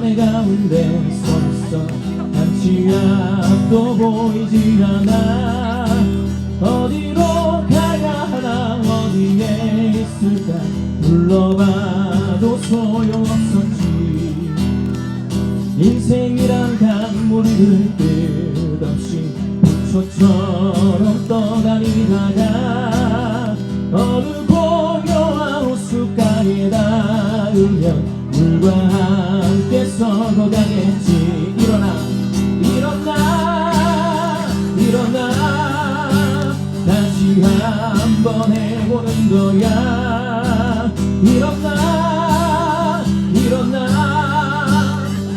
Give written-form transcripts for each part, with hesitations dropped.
밤의 가운데 서있어 한치 앞도 보이지 않아. 어디로 가야 하나 어디에 있을까 불러봐도 소용없었지. 인생이란 강물을 끝없이 부초처럼 떠다니다가 어느 고요한 호숫가에 닿으면 물과 함께 썩어가겠지. 일어나 일어나 일어나 다시 한번 해보는 거야. 일어나 일어나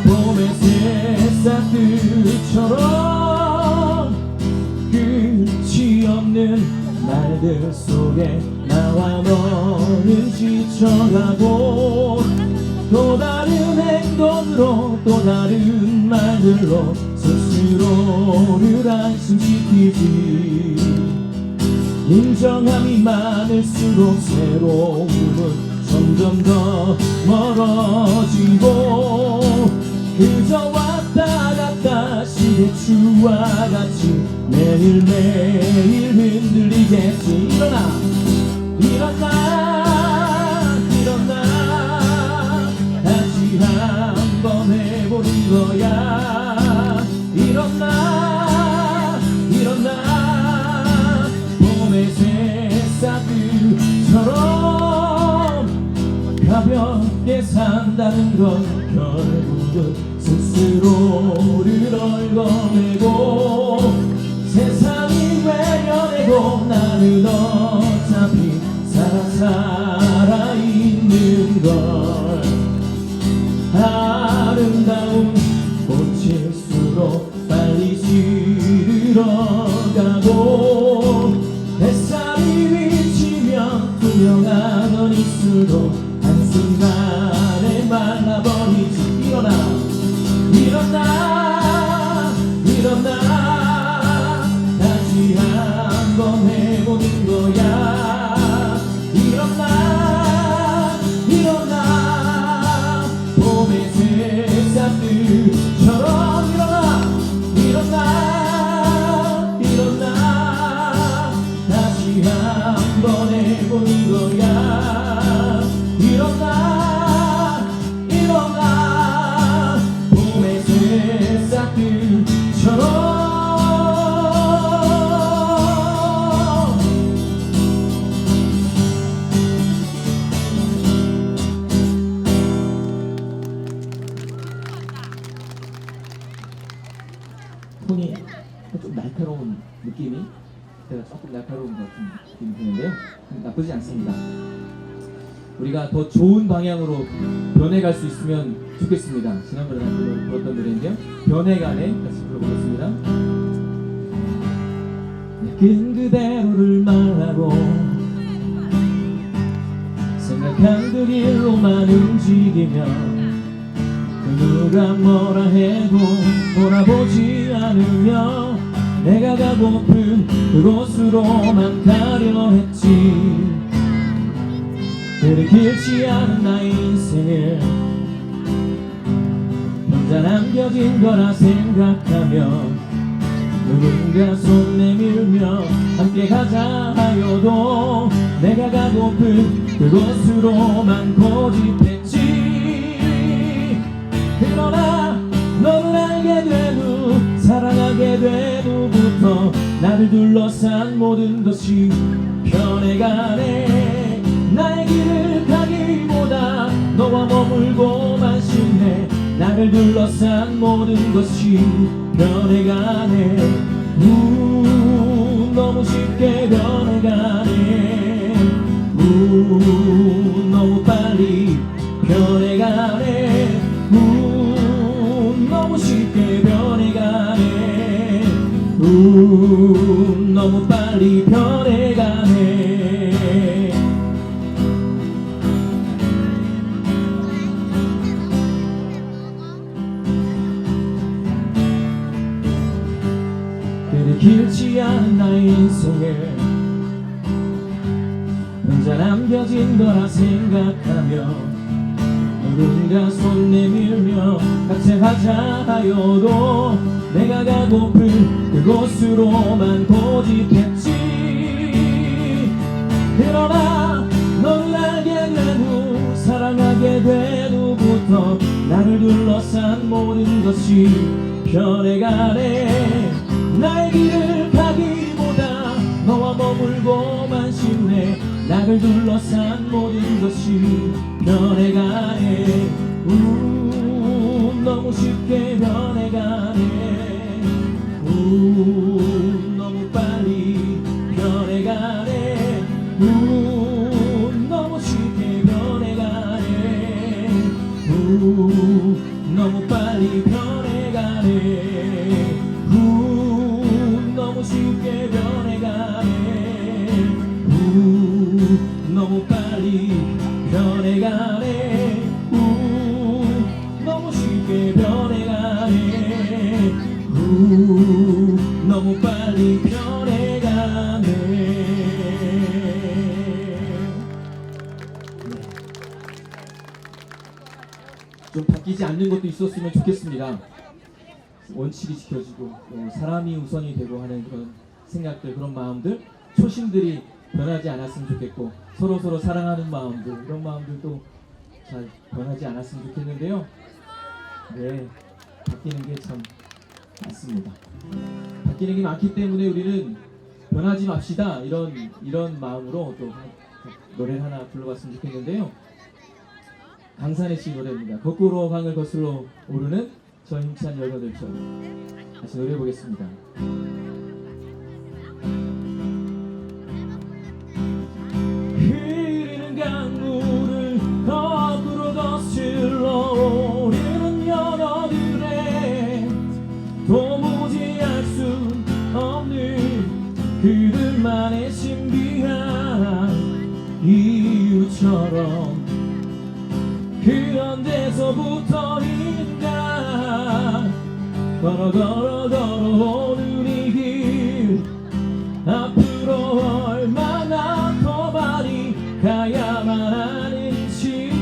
봄의 새싹들처럼 끝이 없는 날들 속에 나와 너는 지쳐가고 또 다른 행동으로 또 다른 말들로 스스로를 안심시키지. 인정함이 많을수록 새로움은 점점 더 멀어지고 그저 왔다 갔다 시대추와 같이 매일매일 흔들리겠지. 일어나 일어나 일어나 다시 한번 해보는 거야. 일어나 일어나 봄의 새싹들처럼 가볍게 산다는 건 결국은 스스로를 얽어내고 세상이 외면해도 나는 어차피 살아있는 걸. 아름다운 꽃일수록 빨리 시들어가고 햇살이 비치면 투명하던 입술도 한순간에 말라버리지. 일어나 일어나 일어나 다시 한번 해보는 거야. 일어나 일어나 봄의 새싹들처럼 일어나 일어나 일어나 다시 한번 해보는 거야. 일어나 일어나 봄의 새싹들처럼. 톤이 좀 날카로운 느낌이, 제가 조금 날카로운 것 같은 느낌이 드는데요, 나쁘지 않습니다. 우리가 더 좋은 방향으로 변해갈 수 있으면 좋겠습니다. 지난번에 불렀던 노래인데요, 변해가네 다시 불러보겠습니다. 느낀 그대로를 말하고 생각한 그 길로만 움직이면 그 누가 뭐라 해도 돌아보지 않으며 내가 가고픈 그곳으로만 가려 했지. 그리 길지 않은 나의 인생을 혼자 남겨진 거라 생각하며 누군가 손 내밀며 함께 가자 하여도 내가 가고픈 그곳으로만 고집했지. 그러나 너를 알게 된 후 사랑하게 된 후부터 나를 둘러싼 모든 것이 변해가네. 나의 길을 가기보다 너와 머물고만 싶네. 나를 둘러싼 모든 것이 변해가네. 너무 쉽게 변해가네. 너무 빨리 변해가네. 너무 쉽게 변해가네. 너무 빨리 변해가네. 그리 길지 않은 나의 인생을 혼자 남겨진 거라 생각하며 누군가 손 내밀며 같이 하자 하여도 내가 가고픈 그곳으로만 고집했지. 그러나 너를 알게 된 후 사랑하게 된 후부터 나를 둘러싼 모든 것이 변해가네. 나의 길을 가기보다 너와 머물고만 싶네. 나를 둘러싼 모든 것이 변해가네. 너무 쉽게 변해가네. 너무 빨리 변해가네. 너무 쉽게 변해가네. 너무 빨리 변해가네. 너무 쉽게 변해가네. 너무 빨리 변해가네. 너무 쉽게 변해가네. 너무 빨리 변해가네. 좀 바뀌지 않는 것도 있었으면 좋겠습니다. 원칙이 지켜지고 사람이 우선이 되고 하는 그런 생각들, 그런 마음들, 초심들이 변하지 않았으면 좋겠고, 서로 사랑하는 마음들, 이런 마음들도 잘 변하지 않았으면 좋겠는데요. 네, 바뀌는 게 참 맞습니다. 바뀌는 게 많기 때문에 우리는 변하지 맙시다, 이런 마음으로 또 노래를 하나 불러봤으면 좋겠는데요. 강산의 씨 노래입니다. 거꾸로 강을 거슬러 오르는 저 힘찬 열거들처럼. 다시 노래해 보겠습니다. 흐르는 강물을 거꾸로 거슬러 오르는 연어들의 도무지 알 수 없는 그들만의 신비한 이유처럼, 그런 데서부터인가 걸어 오는 이 길, 앞으로 얼마나 더 많이 가야만 하는지.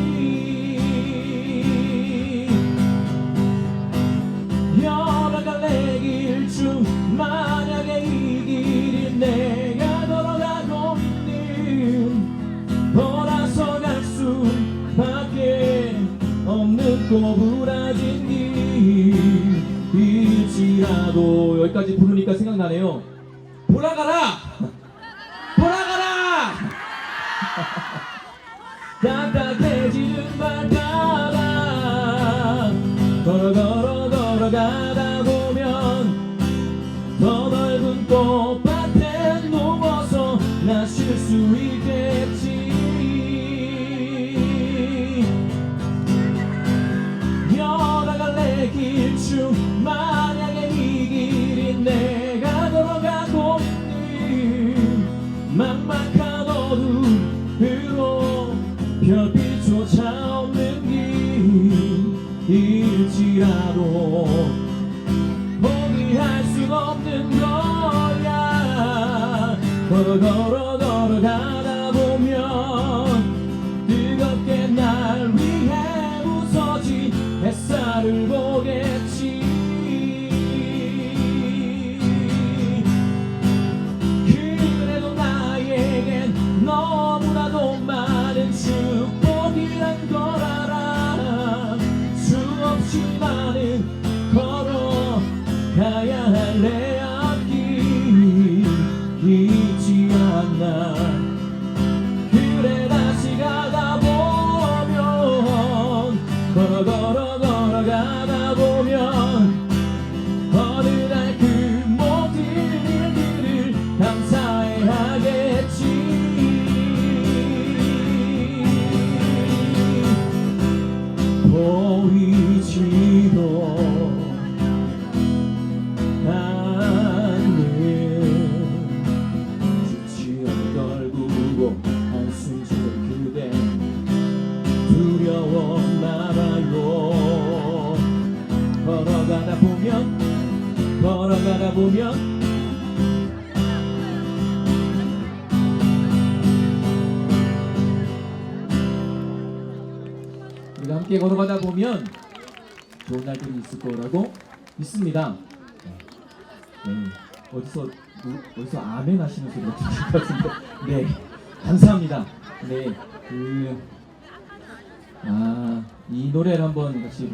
여러 갈래 길 중 만약에 이 길이 내가 걸어가고 있는 돌아서 갈 수밖에 없는 꼬부라진 길일지라도. 여기까지 부르니까 생각나네요. 돌아가라! 돌아가라! 딱딱해지는 발가락 걸어가다 보면 더 넓은 꽃밭에 누워서 나 쉴 수 있겠지. 여러 갈래 길 중 만약에 이 길이 내가 걸어가고 있는 막막한 어둠으로 별빛조차 없는 길일지라도 포기할 순 없는 거야. 걸어가다 보면 뜨겁게 날 위해 부서진 햇살을 보겠지. 그래도 나에겐 너무나도 많은 축복이란 걸 알아. 수없이 많은 걸어가야 할 내 앞길 있지 않나. 그래 다시 가다 보면 걸어가다 보면 어느 날 그 모든 일들을 감사해 하겠지. 보이지도 않는 수치를 떨구고 한숨 쉬는 그대 두려웠나 봐요. 걸어가다 보면 우리가 함께 걸어가다 보면 좋은 날들이 있을 거라고 믿습니다. 네. 어디서 아멘 하시는 소리가 들릴 것 같은데, 네, 감사합니다. 네, 이 노래를 한번 같이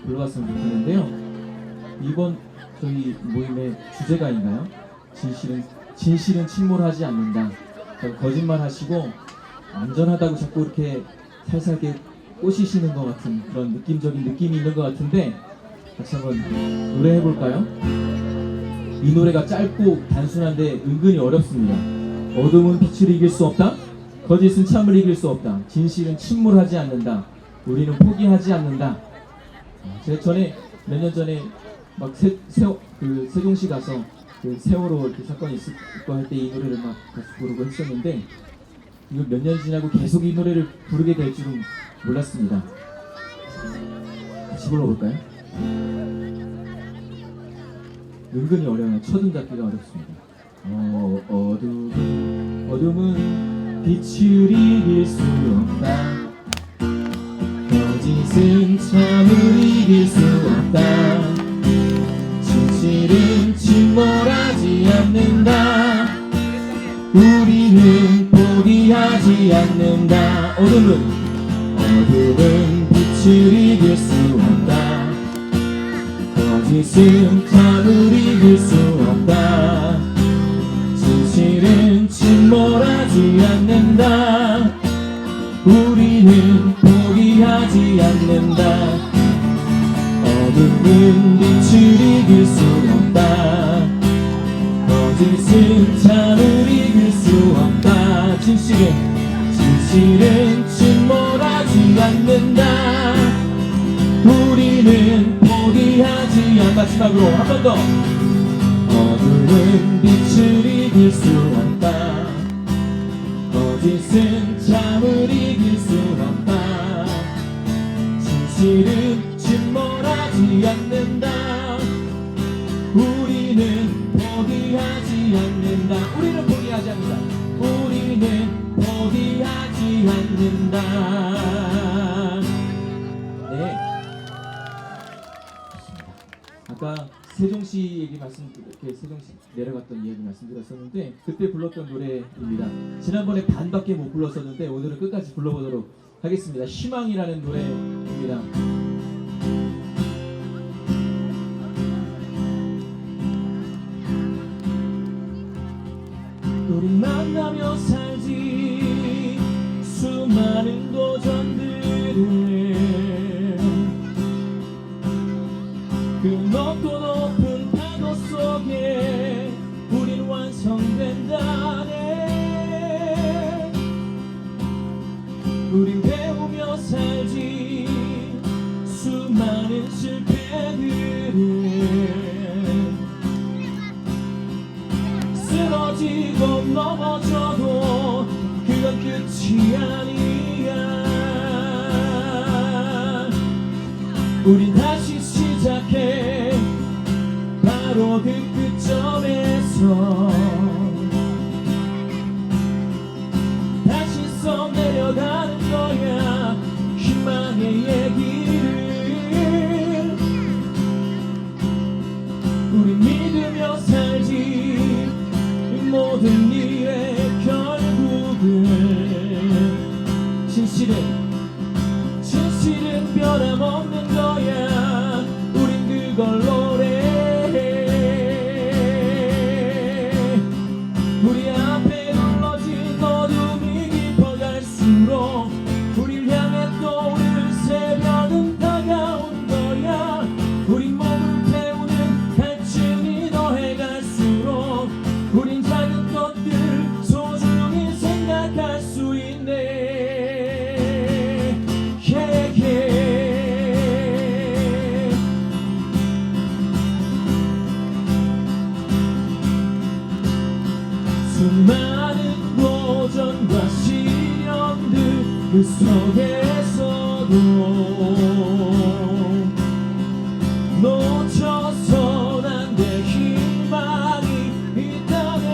불러봤으면 좋겠는데요. 이번 저희 모임의 주제가인가요? 진실은 침몰하지 않는다. 거짓말하시고 안전하다고 자꾸 이렇게 살살 이렇게 꼬시시는 것 같은 그런 느낌적인 느낌이 있는 것 같은데, 같이 한번 노래해 볼까요? 이 노래가 짧고 단순한데 은근히 어렵습니다. 어둠은 빛을 이길 수 없다. 거짓은 참을 이길 수 없다. 진실은 침몰하지 않는다. 우리는 포기하지 않는다. 제가 전에 몇 년 전에 막 세종시 가서 그 세월호 이렇게 사건이 있을 거 할 때 이 노래를 막 같이 부르고 했었는데, 이거 몇 년 지나고 계속 이 노래를 부르게 될 줄은 몰랐습니다. 같이 불러볼까요? 은근히 어려워요. 첫음 잡기가 어렵습니다. 어둠은 빛을 이길 수 없다. 거짓은 참을 이길 수 없다. 진실은 침몰하지 않는다. 우리는 포기하지 않는다. 어둠은 빛을 이길 수 없다. 거짓은 참을 이길 수 없다. 진실은 침몰하지 않는다. 우리는 포기하지 않는다. 어둠은 빛을 이길 수 없다. 거짓은 참을 이길 수 없다. 진실은 침몰하지 않는다. 우리는 포기하지 않는다. 마지막으로 한 번 더. 어둠은 빛을 이길 수 없다. 거짓은 참을 이길 수 없다. 진실은 침몰하지 않는다. 우리는 포기하지 않는다. 우리는 포기하지 않는다. 우리는 포기하지 않는다. 네, 좋습니다. 아까 세종시 얘기 이렇게 세종시 내려갔던 이야기 말씀드렸었는데, 그때 불렀던 노래입니다. 지난번에 반밖에 못 불렀었는데 오늘은 끝까지 불러보도록 하겠습니다. 희망이라는 노래입니다. 우리 만나며 살지 수많은 도전들을, 그 높고 높은 파도 속에 우린 완성된다네. 우린 배우며 살지 수많은 실패들을, 쓰러지고 넘어져도 그건 끝이 아니야. 우린 다시 시작해. 바로 그 끝점에서 다시 써 내려가는 거야. 희망의 얘기를 우리 믿으며 살지. 모든 일의 결국은 진실은 변함없는 거야. 우린 그걸 노래해. 우리 앞에 눌러진 어둠이 깊어갈수록 우릴 향해 떠오를 새벽은 다가온 거야. 우리 몸을 태우는 갈증이 더해갈수록 우린 작은 것들 소중히 생각할 수 있네. 수많은 도전과 시련들 그 속에서도 놓쳐선 안 돼. 희망이 있다네.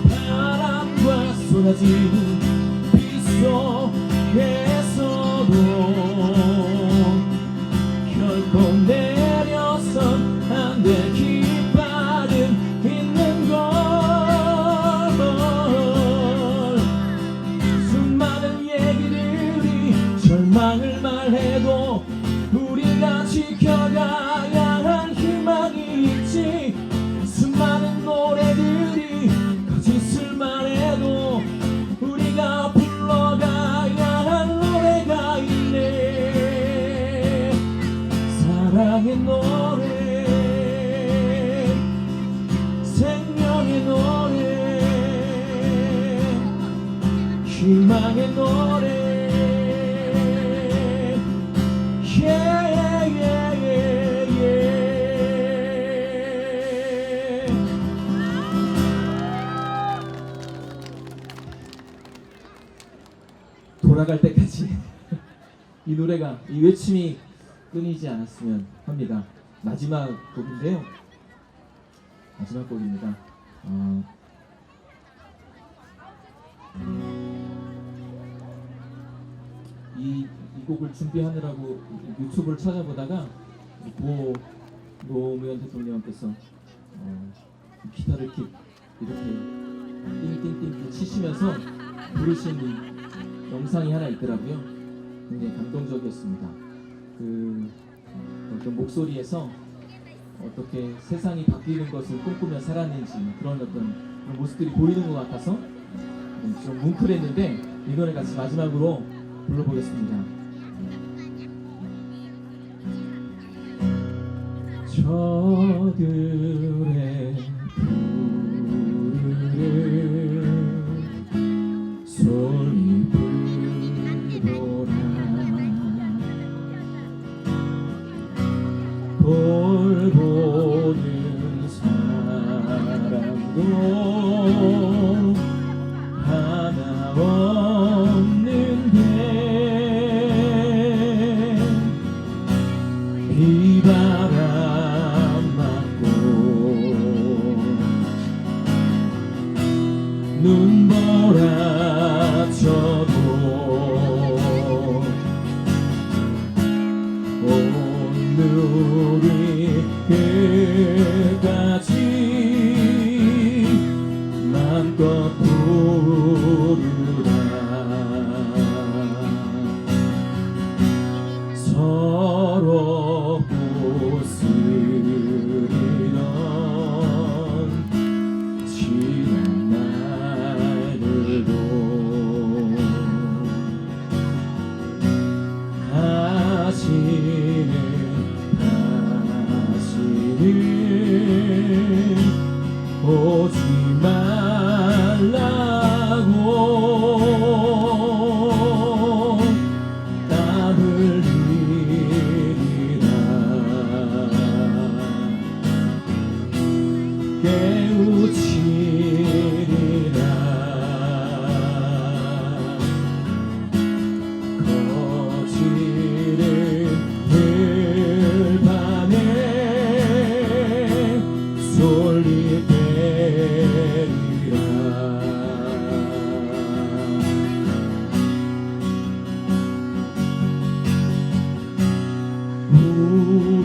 바람과 쏟아지는 속에서도 결코 내려선 안돼 깃발은 있는 걸. 수많은 얘기들이 절망을 말해도 우리가 지켜가야 할 희망이 있지. 수많은 노래들이 거짓을 말해도 우리가 불러가야 할 노래가 있네. 사랑의 노래, 생명의 노래, 희망의 노래. 돌아갈 때까지 이 노래가, 이 외침이 끊이지 않았으면 합니다. 마지막 곡인데요. 마지막 곡입니다. 이 곡을 준비하느라고 유튜브를 찾아보다가 고 노무현 대통령께서 기타를 이렇게 띵띵띵 치시면서 부르신 이 영상이 하나 있더라고요. 굉장히 감동적이었습니다. 그 어떤 목소리에서 어떻게 세상이 바뀌는 것을 꿈꾸며 살았는지 그런 어떤 그런 모습들이 보이는 것 같아서 좀 뭉클했는데 이 노래 같이 마지막으로 불러보겠습니다. 저들의 부르를 솔잎을 보라. 돌보는 사람도 하나 없는데 비바람 맞고 눈보라쳐도 온누리 끝까지 맘껏 부르라. 서럽고 쓰리던 지난 날들도 다시는 오지 말라고 땀 흘리리라. 깨우치리라. 거칠은 들판에 솔잎되리라.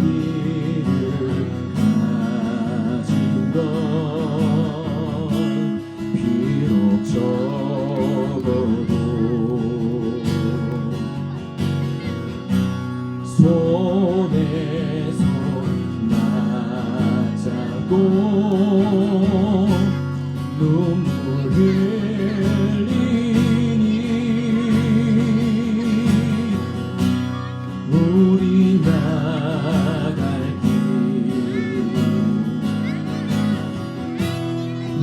우리를 가진 건 비록 적어도 손에 손 맞잡고 눈물 흘리니 우리 나갈 길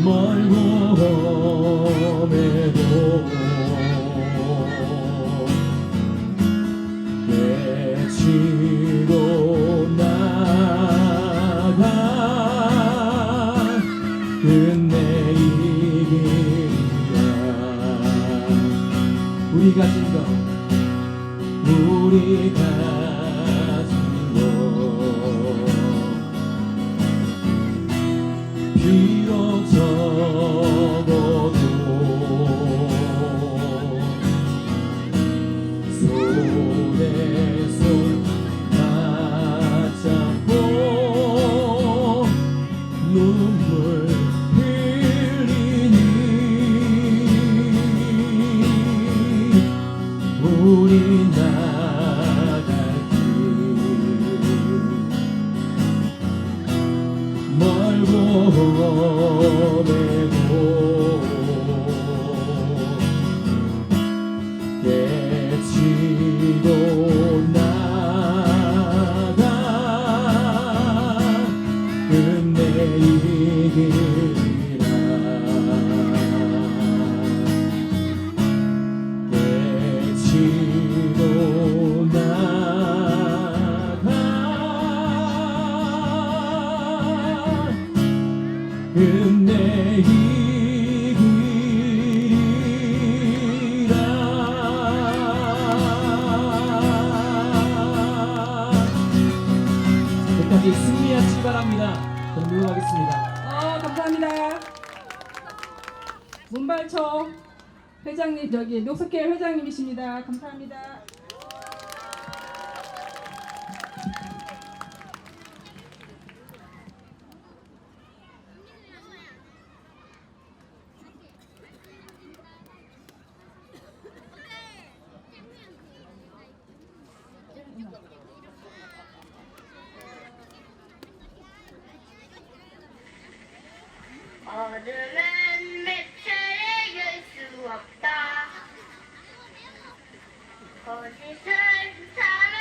멀고 험해도 외치고 나가 끝내 이긴다. 우리 가진 것, 우리 가진 것 비록 적어도 부탁드리겠습니다. 감사합니다. 문발초 회장님, 녹석회 회장님이십니다. 감사합니다. 어둠은 빛을 이길 수 없다. 거짓은 참을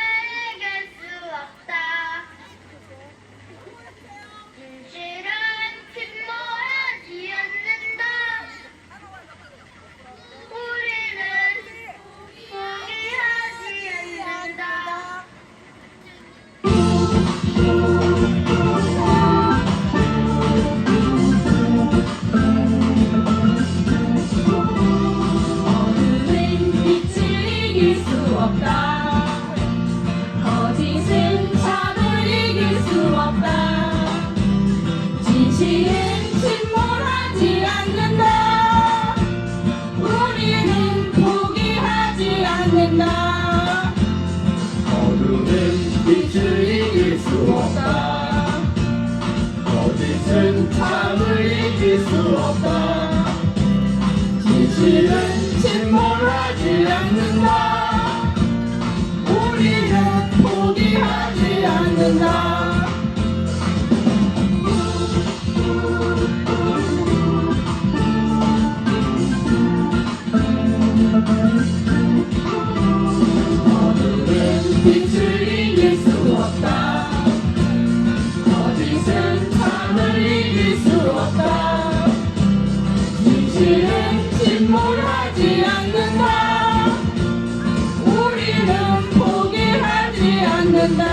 이길 수 없다. 진실은 침몰하지 않는다. 우리는 포기하지 않는다. 어둠은 빛을 이길 수 없다. 거짓은 참을 이길 수 없다. 진실은 침몰하지 않는다. 우리는 포기하지 않는다. 빛을 이길 수 없다. 거짓은 참을 이길 수 없다. 진실은 침몰하지 않는다. 우리는 포기하지 않는다.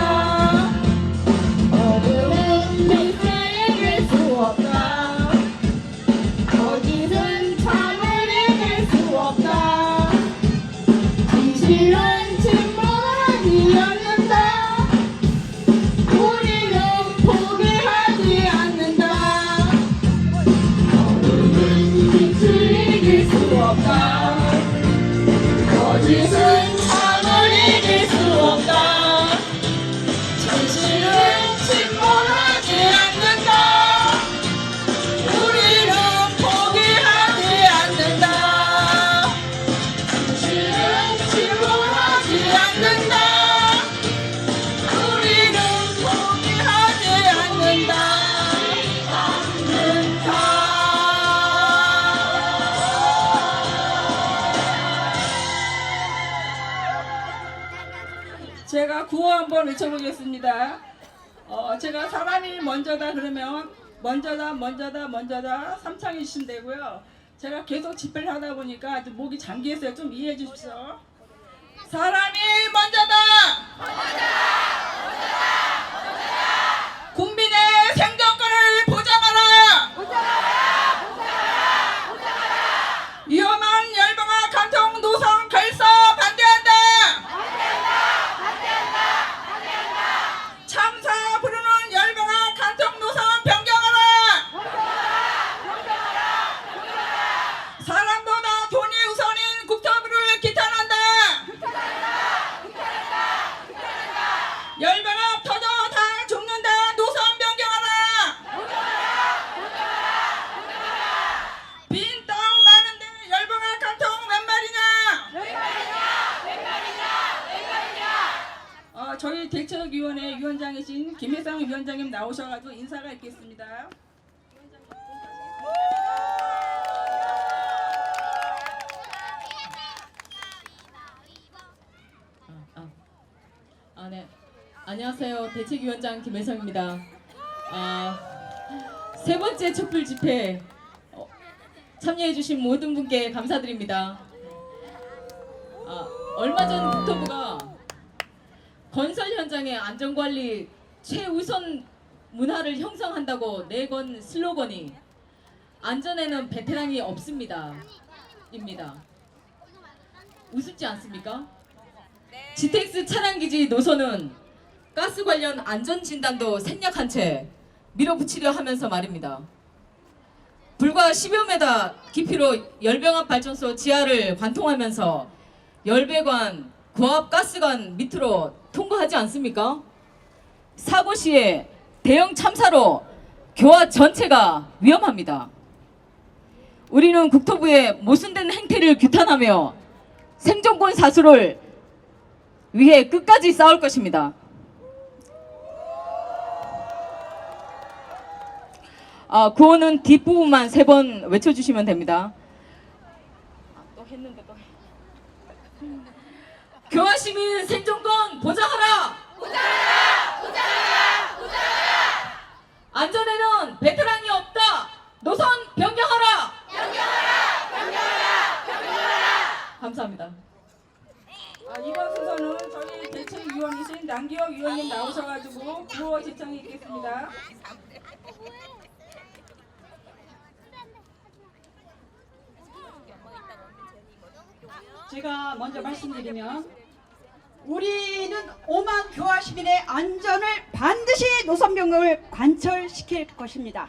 어둠은 빛을 이길 수 없다. 거짓은 참을 이길 수 없다. 진실은 침몰하지 않는다. 우리는 포기하지 않는다. 어둠은 빛을 이길 수 없다. 거짓은 참을 이길 수 없다. 진실은 침몰하지 않는다. 우리는 포기하지 않는다. 진실은 침몰하지 않는다. 우리는 포기하지 않는다. 제가 구호 한번 외쳐보겠습니다. 제가 사람이 먼저다 그러면 먼저다 삼창해 주시면 되고요. 제가 계속 집회를 하다 보니까 아주 목이 잠기있어요. 좀 이해해 주십시오. 사람이 먼저다. 국민의 생존권을 보장하라. 위험한 열병화 간통 노선 결사 반대한다. 참사 부르는 열병화 간통 노선 변경하라. 사람보다 돈이 우선인 국토부를 기탄한다. 열병화 터져 다 죽는다. 노선 변경하라. 빈 땅 많은데 열병화 간통 몇 마리냐? 저희 대책위원회 위원장이신 김혜상 위원장님 나오셔가지고 인사가 있겠습니다. 네. 안녕하세요. 대책위원장 김혜성입니다. 세 번째 촛불 집회 참여해주신 모든 분께 감사드립니다. 얼마 전 국토부가 건설 현장의 안전관리 최우선 문화를 형성한다고 내건 슬로건이 안전에는 베테랑이 없습니다. 입니다. 우습지 않습니까? GTX 차량기지 노선은 가스 관련 안전진단도 생략한 채 밀어붙이려 하면서 말입니다. 불과 10여 메다 깊이로 열병합 발전소 지하를 관통하면서 열배관, 고압 가스관 밑으로 통과하지 않습니까? 사고 시에 대형 참사로 교화 전체가 위험합니다. 우리는 국토부의 모순된 행태를 규탄하며 생존권 사수를 위해 끝까지 싸울 것입니다. 구호는 뒷부분만 3번 외쳐주시면 됩니다. 또 했는데 또. 교화 시민 생존권 보장하라! 보장하라! 보장하라! 보장하라! 안전에는 베테랑이 없다! 노선 변경하라! 변경하라! 변경하라! 변경하라! 감사합니다. 이번 순서는 저희 대책위원이신 남기혁 위원님 나오셔가지고 구호 지청이 있겠습니다. 제가 먼저 말씀드리면 우리는 5만 교화 시민의 안전을 반드시 노선 변경을 관철시킬 것입니다.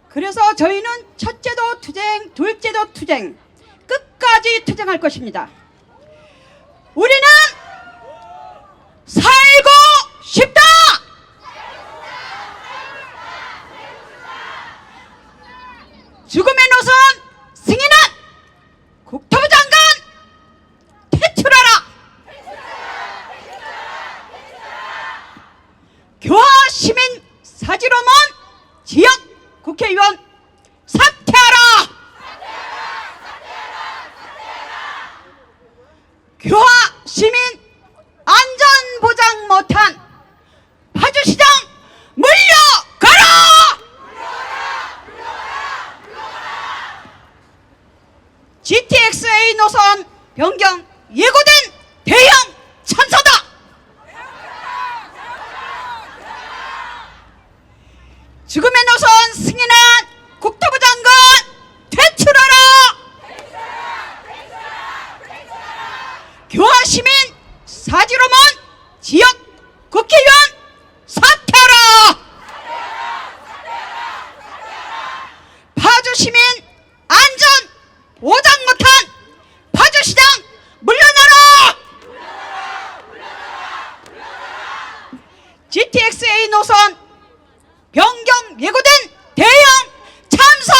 그래서 저희는 첫째도 투쟁, 둘째도 투쟁, 끝까지 투쟁할 것입니다. 우리는 살고 싶다! 죽음의 노선 승인은 국토부 장관 퇴출하라! 교화 시민 사지로만 지역 국회의원 사퇴하라! 교화 시민 안전 보장 못한 파주시장 물려가라! GTX-A 노선 변경 예고된 대형 참사다! 죽음의 노선 승인한 국토부 장관 퇴출하라! 교화 시민 사지로만 지역 국회의원 사퇴하라! 파주 시민 안전 보장 못한 파주시장 물러나라! GTX-A 노선 변경 예고된 대형 참사!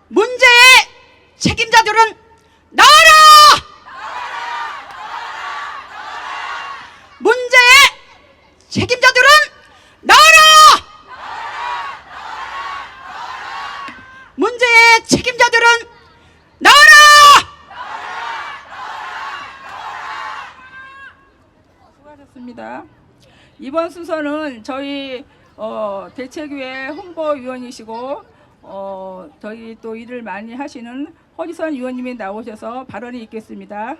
문제의 책임자들은 나와라! 문제의 책임자들은 나와라! 문제의 책임자들은 나와라! 수고하셨습니다. 이번 순서는 저희 대책위의 홍보위원이시고 저희 또 일을 많이 하시는 허지선 위원님이 나오셔서 발언이 있겠습니다.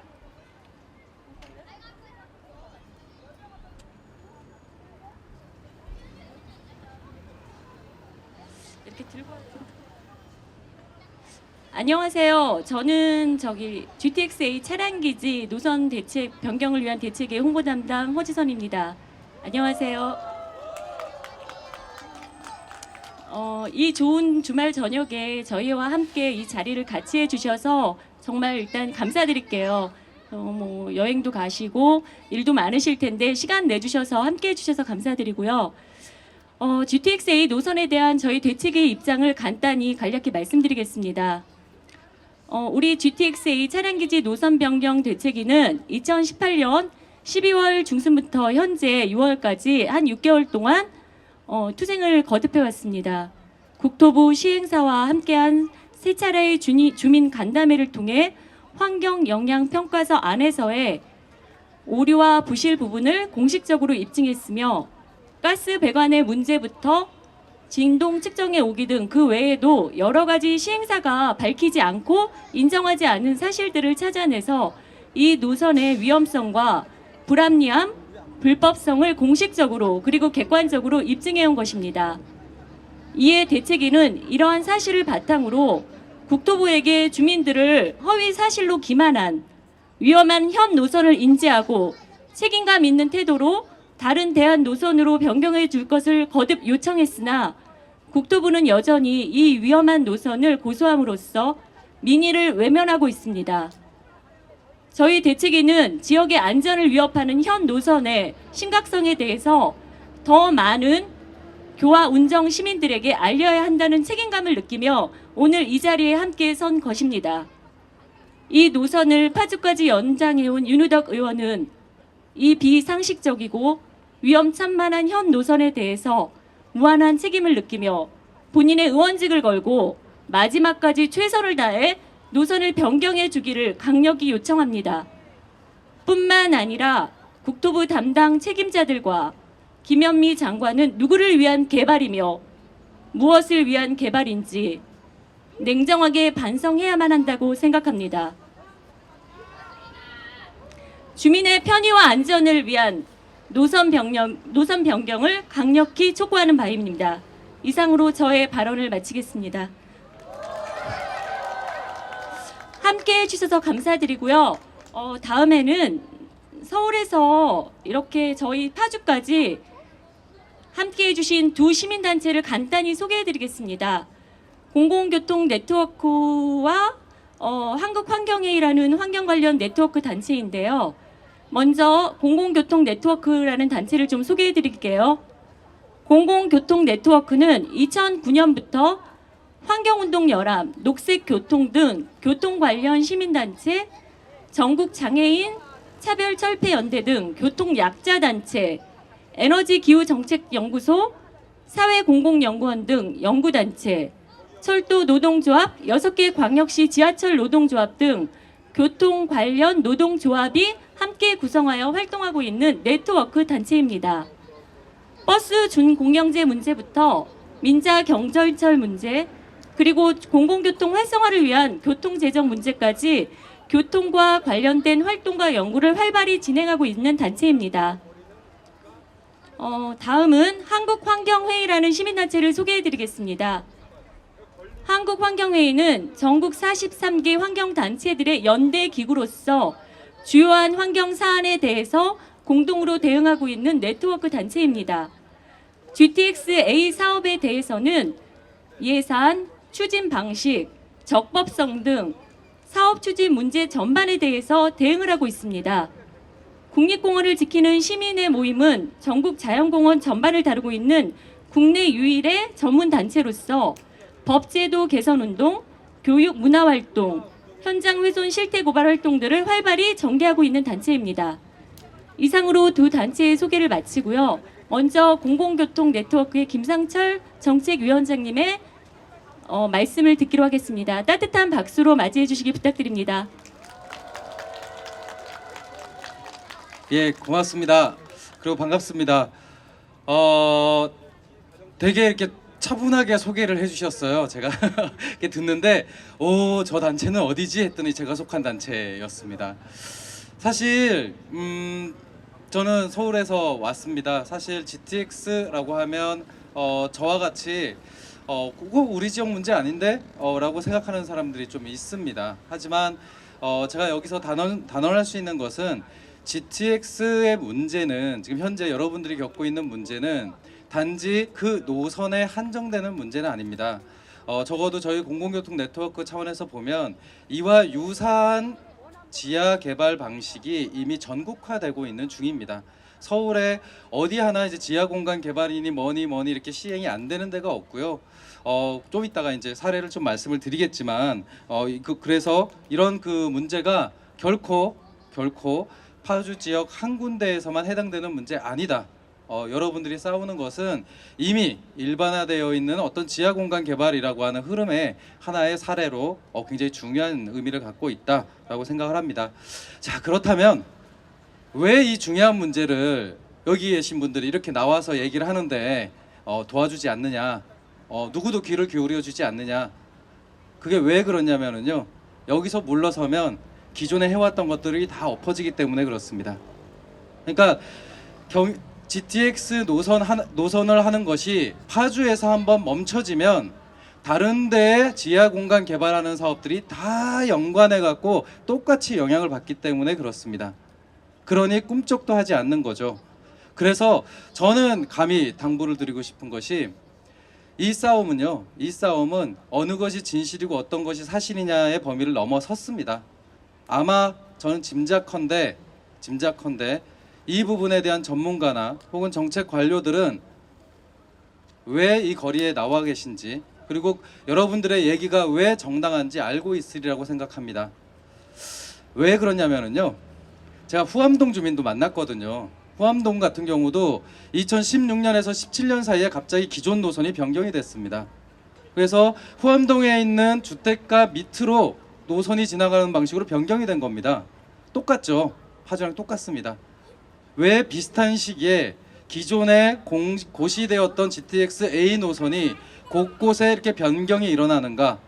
이렇게 들고 안녕하세요. 저는 GTX-A 차량기지 노선 대책 변경을 위한 대책의 홍보 담당 허지선입니다. 안녕하세요. 이 좋은 주말 저녁에 저희와 함께 이 자리를 같이 해주셔서 정말 일단 감사드릴게요. 여행도 가시고 일도 많으실 텐데 시간 내주셔서 함께 해주셔서 감사드리고요. GTX-A 노선에 대한 저희 대책의 입장을 간단히 간략히 말씀드리겠습니다. 우리 GTX-A 차량기지 노선 변경 대책위는 2018년 12월 중순부터 현재 6월까지 한 6개월 동안 투쟁을 거듭해 왔습니다. 국토부 시행사와 함께한 세 차례의 주민 간담회를 통해 환경 영향 평가서 안에서의 오류와 부실 부분을 공식적으로 입증했으며 가스 배관의 문제부터 진동 측정에 오기 등 그 외에도 여러 가지 시행사가 밝히지 않고 인정하지 않은 사실들을 찾아내서 이 노선의 위험성과 불합리함, 불법성을 공식적으로 그리고 객관적으로 입증해온 것입니다. 이에 대책위는 이러한 사실을 바탕으로 국토부에게 주민들을 허위 사실로 기만한 위험한 현 노선을 인지하고 책임감 있는 태도로 다른 대안 노선으로 변경해 줄 것을 거듭 요청했으나 국토부는 여전히 이 위험한 노선을 고수함으로써 민의를 외면하고 있습니다. 저희 대책위는 지역의 안전을 위협하는 현 노선의 심각성에 대해서 더 많은 교화 운정 시민들에게 알려야 한다는 책임감을 느끼며 오늘 이 자리에 함께 선 것입니다. 이 노선을 파주까지 연장해온 윤우덕 의원은 이 비상식적이고 위험천만한 현 노선에 대해서 무한한 책임을 느끼며 본인의 의원직을 걸고 마지막까지 최선을 다해 노선을 변경해 주기를 강력히 요청합니다. 뿐만 아니라 국토부 담당 책임자들과 김현미 장관은 누구를 위한 개발이며 무엇을 위한 개발인지 냉정하게 반성해야만 한다고 생각합니다. 주민의 편의와 안전을 위한 노선 변경을 강력히 촉구하는 바입니다. 이상으로 저의 발언을 마치겠습니다. 함께 해주셔서 감사드리고요. 다음에는 서울에서 이렇게 저희 파주까지 함께 해주신 두 시민단체를 간단히 소개해드리겠습니다. 공공교통 네트워크와 한국환경회의라는 환경 관련 네트워크 단체인데요. 먼저 공공교통 네트워크라는 단체를 좀 소개해드릴게요. 공공교통 네트워크는 2009년부터 환경운동연합, 녹색교통 등 교통 관련 시민단체, 전국장애인 차별철폐연대 등 교통약자단체, 에너지기후정책연구소, 사회공공연구원 등 연구단체, 철도노동조합, 6개 광역시 지하철 노동조합 등 교통 관련 노동조합이 함께 구성하여 활동하고 있는 네트워크 단체입니다. 버스 준공영제 문제부터 민자 경절철 문제, 그리고 공공교통 활성화를 위한 교통재정 문제까지 교통과 관련된 활동과 연구를 활발히 진행하고 있는 단체입니다. 다음은 한국환경회의라는 시민단체를 소개해드리겠습니다. 한국환경회의는 전국 43개 환경단체들의 연대기구로서 주요한 환경 사안에 대해서 공동으로 대응하고 있는 네트워크 단체입니다. GTX-A 사업에 대해서는 예산, 추진 방식, 적법성 등 사업 추진 문제 전반에 대해서 대응을 하고 있습니다. 국립공원을 지키는 시민의 모임은 전국 자연공원 전반을 다루고 있는 국내 유일의 전문 단체로서 법제도 개선 운동, 교육 문화 활동, 현장 훼손 실태 고발 활동들을 활발히 전개하고 있는 단체입니다. 이상으로 두 단체의 소개를 마치고요. 먼저 공공교통 네트워크의 김상철 정책위원장님의 말씀을 듣기로 하겠습니다. 따뜻한 박수로 맞이해 주시기 부탁드립니다. 예, 고맙습니다. 그리고 반갑습니다. 되게 이렇게 차분하게 소개를 해주셨어요. 제가 이렇게 듣는데, 저 단체는 어디지? 했더니 제가 속한 단체였습니다. 사실 저는 서울에서 왔습니다. 사실 GTX라고 하면 저와 같이 그거 우리 지역 문제 아닌데? 라고 생각하는 사람들이 좀 있습니다. 하지만 제가 여기서 단언할 수 있는 것은 GTX의 문제는 지금 현재 여러분들이 겪고 있는 문제는 단지 그 노선에 한정되는 문제는 아닙니다. 적어도 저희 공공교통 네트워크 차원에서 보면 이와 유사한 지하 개발 방식이 이미 전국화되고 있는 중입니다. 서울에 어디 하나 이제 지하 공간 개발이니 뭐니 이렇게 시행이 안 되는 데가 없고요. 좀 이따가 이제 사례를 좀 말씀을 드리겠지만 그래서 이런 그 문제가 결코 파주 지역 한 군데에서만 해당되는 문제 아니다. 여러분들이 싸우는 것은 이미 일반화되어 있는 어떤 지하 공간 개발이라고 하는 흐름의 하나의 사례로 굉장히 중요한 의미를 갖고 있다라고 생각을 합니다. 자, 그렇다면 왜 이 중요한 문제를 여기 계신 분들이 이렇게 나와서 얘기를 하는데 도와주지 않느냐, 누구도 귀를 기울여 주지 않느냐, 그게 왜 그러냐면요, 여기서 물러서면 기존에 해왔던 것들이 다 엎어지기 때문에 그렇습니다. 그러니까 GTX 노선을 하는 것이 파주에서 한번 멈춰지면 다른 데에 지하 공간 개발하는 사업들이 다 연관해 갖고 똑같이 영향을 받기 때문에 그렇습니다. 그러니 꿈쩍도 하지 않는 거죠. 그래서 저는 감히 당부를 드리고 싶은 것이 이 싸움은 어느 것이 진실이고 어떤 것이 사실이냐의 범위를 넘어섰습니다. 아마 저는 짐작컨대 이 부분에 대한 전문가나 혹은 정책 관료들은 왜 이 거리에 나와 계신지, 그리고 여러분들의 얘기가 왜 정당한지 알고 있으리라고 생각합니다. 왜 그러냐면요, 제가 후암동 주민도 만났거든요. 후암동 같은 경우도 2016년에서 17년 사이에 갑자기 기존 노선이 변경이 됐습니다. 그래서 후암동에 있는 주택가 밑으로 노선이 지나가는 방식으로 변경이 된 겁니다. 똑같죠? 파주랑 똑같습니다. 왜 비슷한 시기에 기존에 고시되었던 GTX A 노선이 곳곳에 이렇게 변경이 일어나는가?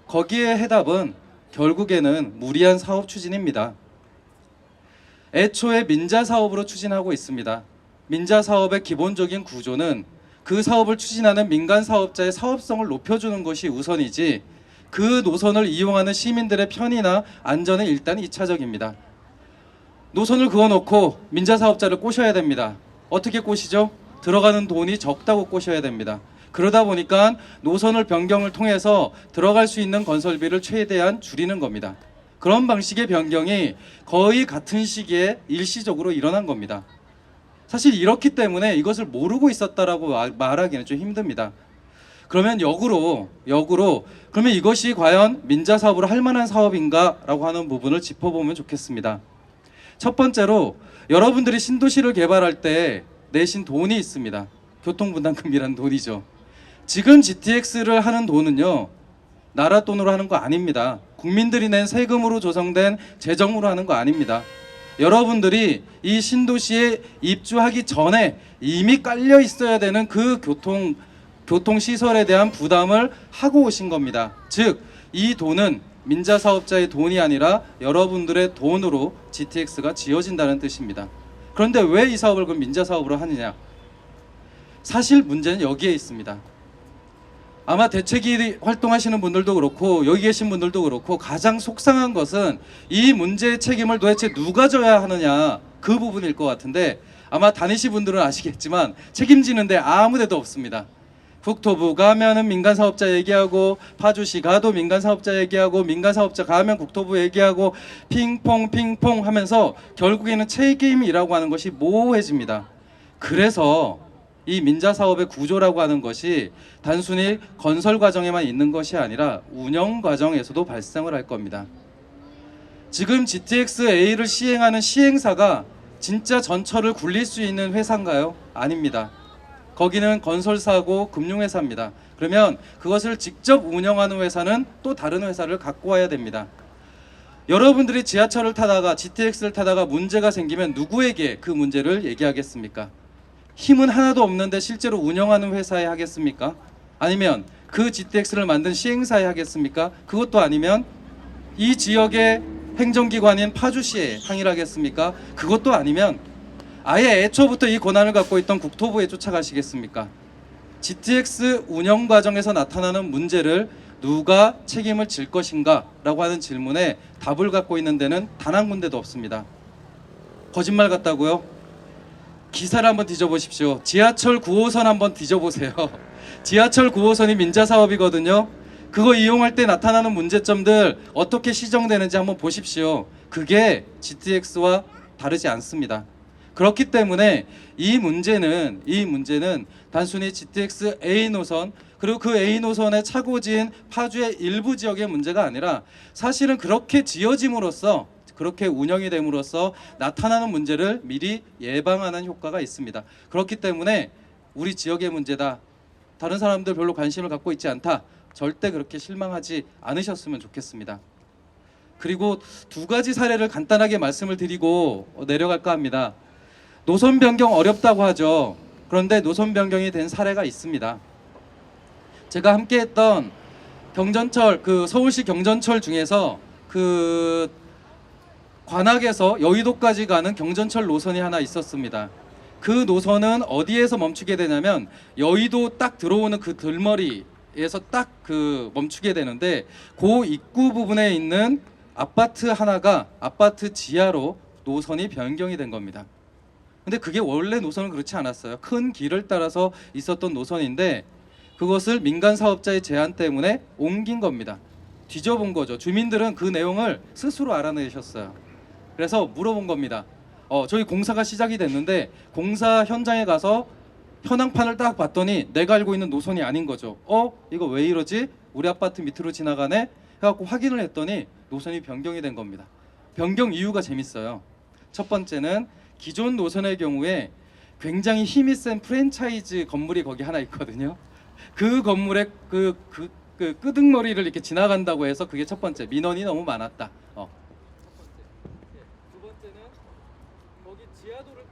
거기에 해답은 결국에는 무리한 사업 추진입니다. 애초에 민자 사업으로 추진하고 있습니다. 민자 사업의 기본적인 구조는 그 사업을 추진하는 민간 사업자의 사업성을 높여주는 것이 우선이지, 그 노선을 이용하는 시민들의 편의나 안전은 일단 2차적입니다. 노선을 그어놓고 민자 사업자를 꼬셔야 됩니다. 어떻게 꼬시죠? 들어가는 돈이 적다고 꼬셔야 됩니다. 그러다 보니까 노선을 변경을 통해서 들어갈 수 있는 건설비를 최대한 줄이는 겁니다. 그런 방식의 변경이 거의 같은 시기에 일시적으로 일어난 겁니다. 사실 이렇기 때문에 이것을 모르고 있었다라고 말하기는 좀 힘듭니다. 그러면 역으로 그러면 이것이 과연 민자 사업으로 할 만한 사업인가라고 하는 부분을 짚어보면 좋겠습니다. 첫 번째로 여러분들이 신도시를 개발할 때 내신 돈이 있습니다. 교통분담금이라는 돈이죠. 지금 GTX를 하는 돈은요, 나라 돈으로 하는 거 아닙니다. 국민들이 낸 세금으로 조성된 재정으로 하는 거 아닙니다. 여러분들이 이 신도시에 입주하기 전에 이미 깔려 있어야 되는 그 교통시설에 대한 부담을 하고 오신 겁니다. 즉, 이 돈은 민자 사업자의 돈이 아니라 여러분들의 돈으로 GTX가 지어진다는 뜻입니다. 그런데 왜 이 사업을 그럼 민자 사업으로 하느냐? 사실 문제는 여기에 있습니다. 아마 대책위 활동하시는 분들도 그렇고 여기 계신 분들도 그렇고 가장 속상한 것은 이 문제의 책임을 도대체 누가 져야 하느냐, 그 부분일 것 같은데, 아마 다니시 분들은 아시겠지만 책임지는데 아무 데도 없습니다. 국토부 가면은 민간 사업자 얘기하고, 파주시 가도 민간 사업자 얘기하고, 민간 사업자 가면 국토부 얘기하고, 핑퐁 하면서 결국에는 책임이라고 하는 것이 모호해집니다. 그래서 이 민자 사업의 구조라고 하는 것이 단순히 건설 과정에만 있는 것이 아니라 운영 과정에서도 발생을 할 겁니다. 지금 GTX-A를 시행하는 시행사가 진짜 전철을 굴릴 수 있는 회사인가요? 아닙니다. 거기는 건설사고 금융회사입니다. 그러면 그것을 직접 운영하는 회사는 또 다른 회사를 갖고 와야 됩니다. 여러분들이 지하철을 타다가 GTX를 타다가 문제가 생기면 누구에게 그 문제를 얘기하겠습니까? 힘은 하나도 없는데 실제로 운영하는 회사에 하겠습니까? 아니면 그 GTX를 만든 시행사에 하겠습니까? 그것도 아니면 이 지역의 행정기관인 파주시에 항의를 하겠습니까? 그것도 아니면 아예 애초부터 이 권한을 갖고 있던 국토부에 쫓아가시겠습니까? GTX 운영 과정에서 나타나는 문제를 누가 책임을 질 것인가? 라고 하는 질문에 답을 갖고 있는 데는 단 한 군데도 없습니다. 거짓말 같다고요? 기사를 한번 뒤져보십시오. 지하철 9호선 한번 뒤져보세요. 지하철 9호선이 민자 사업이거든요. 그거 이용할 때 나타나는 문제점들 어떻게 시정되는지 한번 보십시오. 그게 GTX와 다르지 않습니다. 그렇기 때문에 이 문제는 단순히 GTX A 노선, 그리고 그 A 노선에 차고지인 파주의 일부 지역의 문제가 아니라 사실은 그렇게 지어짐으로써, 그렇게 운영이 됨으로써 나타나는 문제를 미리 예방하는 효과가 있습니다. 그렇기 때문에 우리 지역의 문제다, 다른 사람들 별로 관심을 갖고 있지 않다, 절대 그렇게 실망하지 않으셨으면 좋겠습니다. 그리고 두 가지 사례를 간단하게 말씀을 드리고 내려갈까 합니다. 노선 변경 어렵다고 하죠. 그런데 노선 변경이 된 사례가 있습니다. 제가 함께했던 경전철, 서울시 경전철 중에서 관악에서 여의도까지 가는 경전철 노선이 하나 있었습니다. 그 노선은 어디에서 멈추게 되냐면 여의도 딱 들어오는 그 들머리에서 딱 멈추게 되는데, 그 입구 부분에 있는 아파트 하나가 아파트 지하로 노선이 변경이 된 겁니다. 근데 그게 원래 노선은 그렇지 않았어요. 큰 길을 따라서 있었던 노선인데 그것을 민간 사업자의 제안 때문에 옮긴 겁니다. 뒤져본 거죠. 주민들은 그 내용을 스스로 알아내셨어요. 그래서 물어본 겁니다. 저희 공사가 시작이 됐는데 공사 현장에 가서 현황판을 딱 봤더니 내가 알고 있는 노선이 아닌 거죠. 이거 왜 이러지? 우리 아파트 밑으로 지나가네? 해갖고 확인을 했더니 노선이 변경이 된 겁니다. 변경 이유가 재밌어요. 첫 번째는 기존 노선의 경우에 굉장히 힘이 센 프랜차이즈 건물이 거기 하나 있거든요. 그 건물에 그 끄덕머리를 이렇게 지나간다고 해서 그게 첫 번째, 민원이 너무 많았다. 두 번째는 거기 지하도를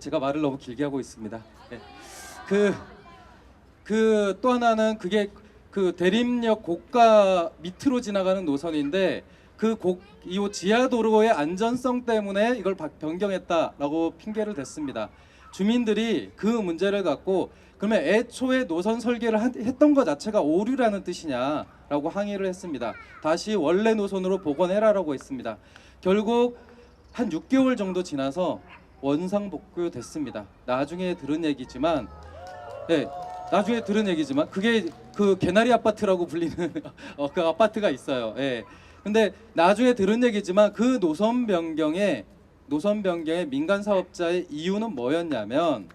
제가 말을 너무 길게 하고 있습니다. 또 하나는 그게 그 대림역 고가 밑으로 지나가는 노선인데 이 지하도로의 안전성 때문에 이걸 변경했다라고 핑계를 댔습니다. 주민들이 그 문제를 갖고 그러면 애초에 노선 설계를 했던 것 자체가 오류라는 뜻이냐라고 항의를 했습니다. 다시 원래 노선으로 복원해라라고 했습니다. 결국 한 6개월 정도 지나서 원상복구됐습니다. 나중에 들은 얘기지만 그게 그 개나리 아파트라고 불리는 그 아파트가 있어요. 근데 나중에 들은 얘기지만 그 노선 변경의 민간 사업자의 이유는 뭐였냐면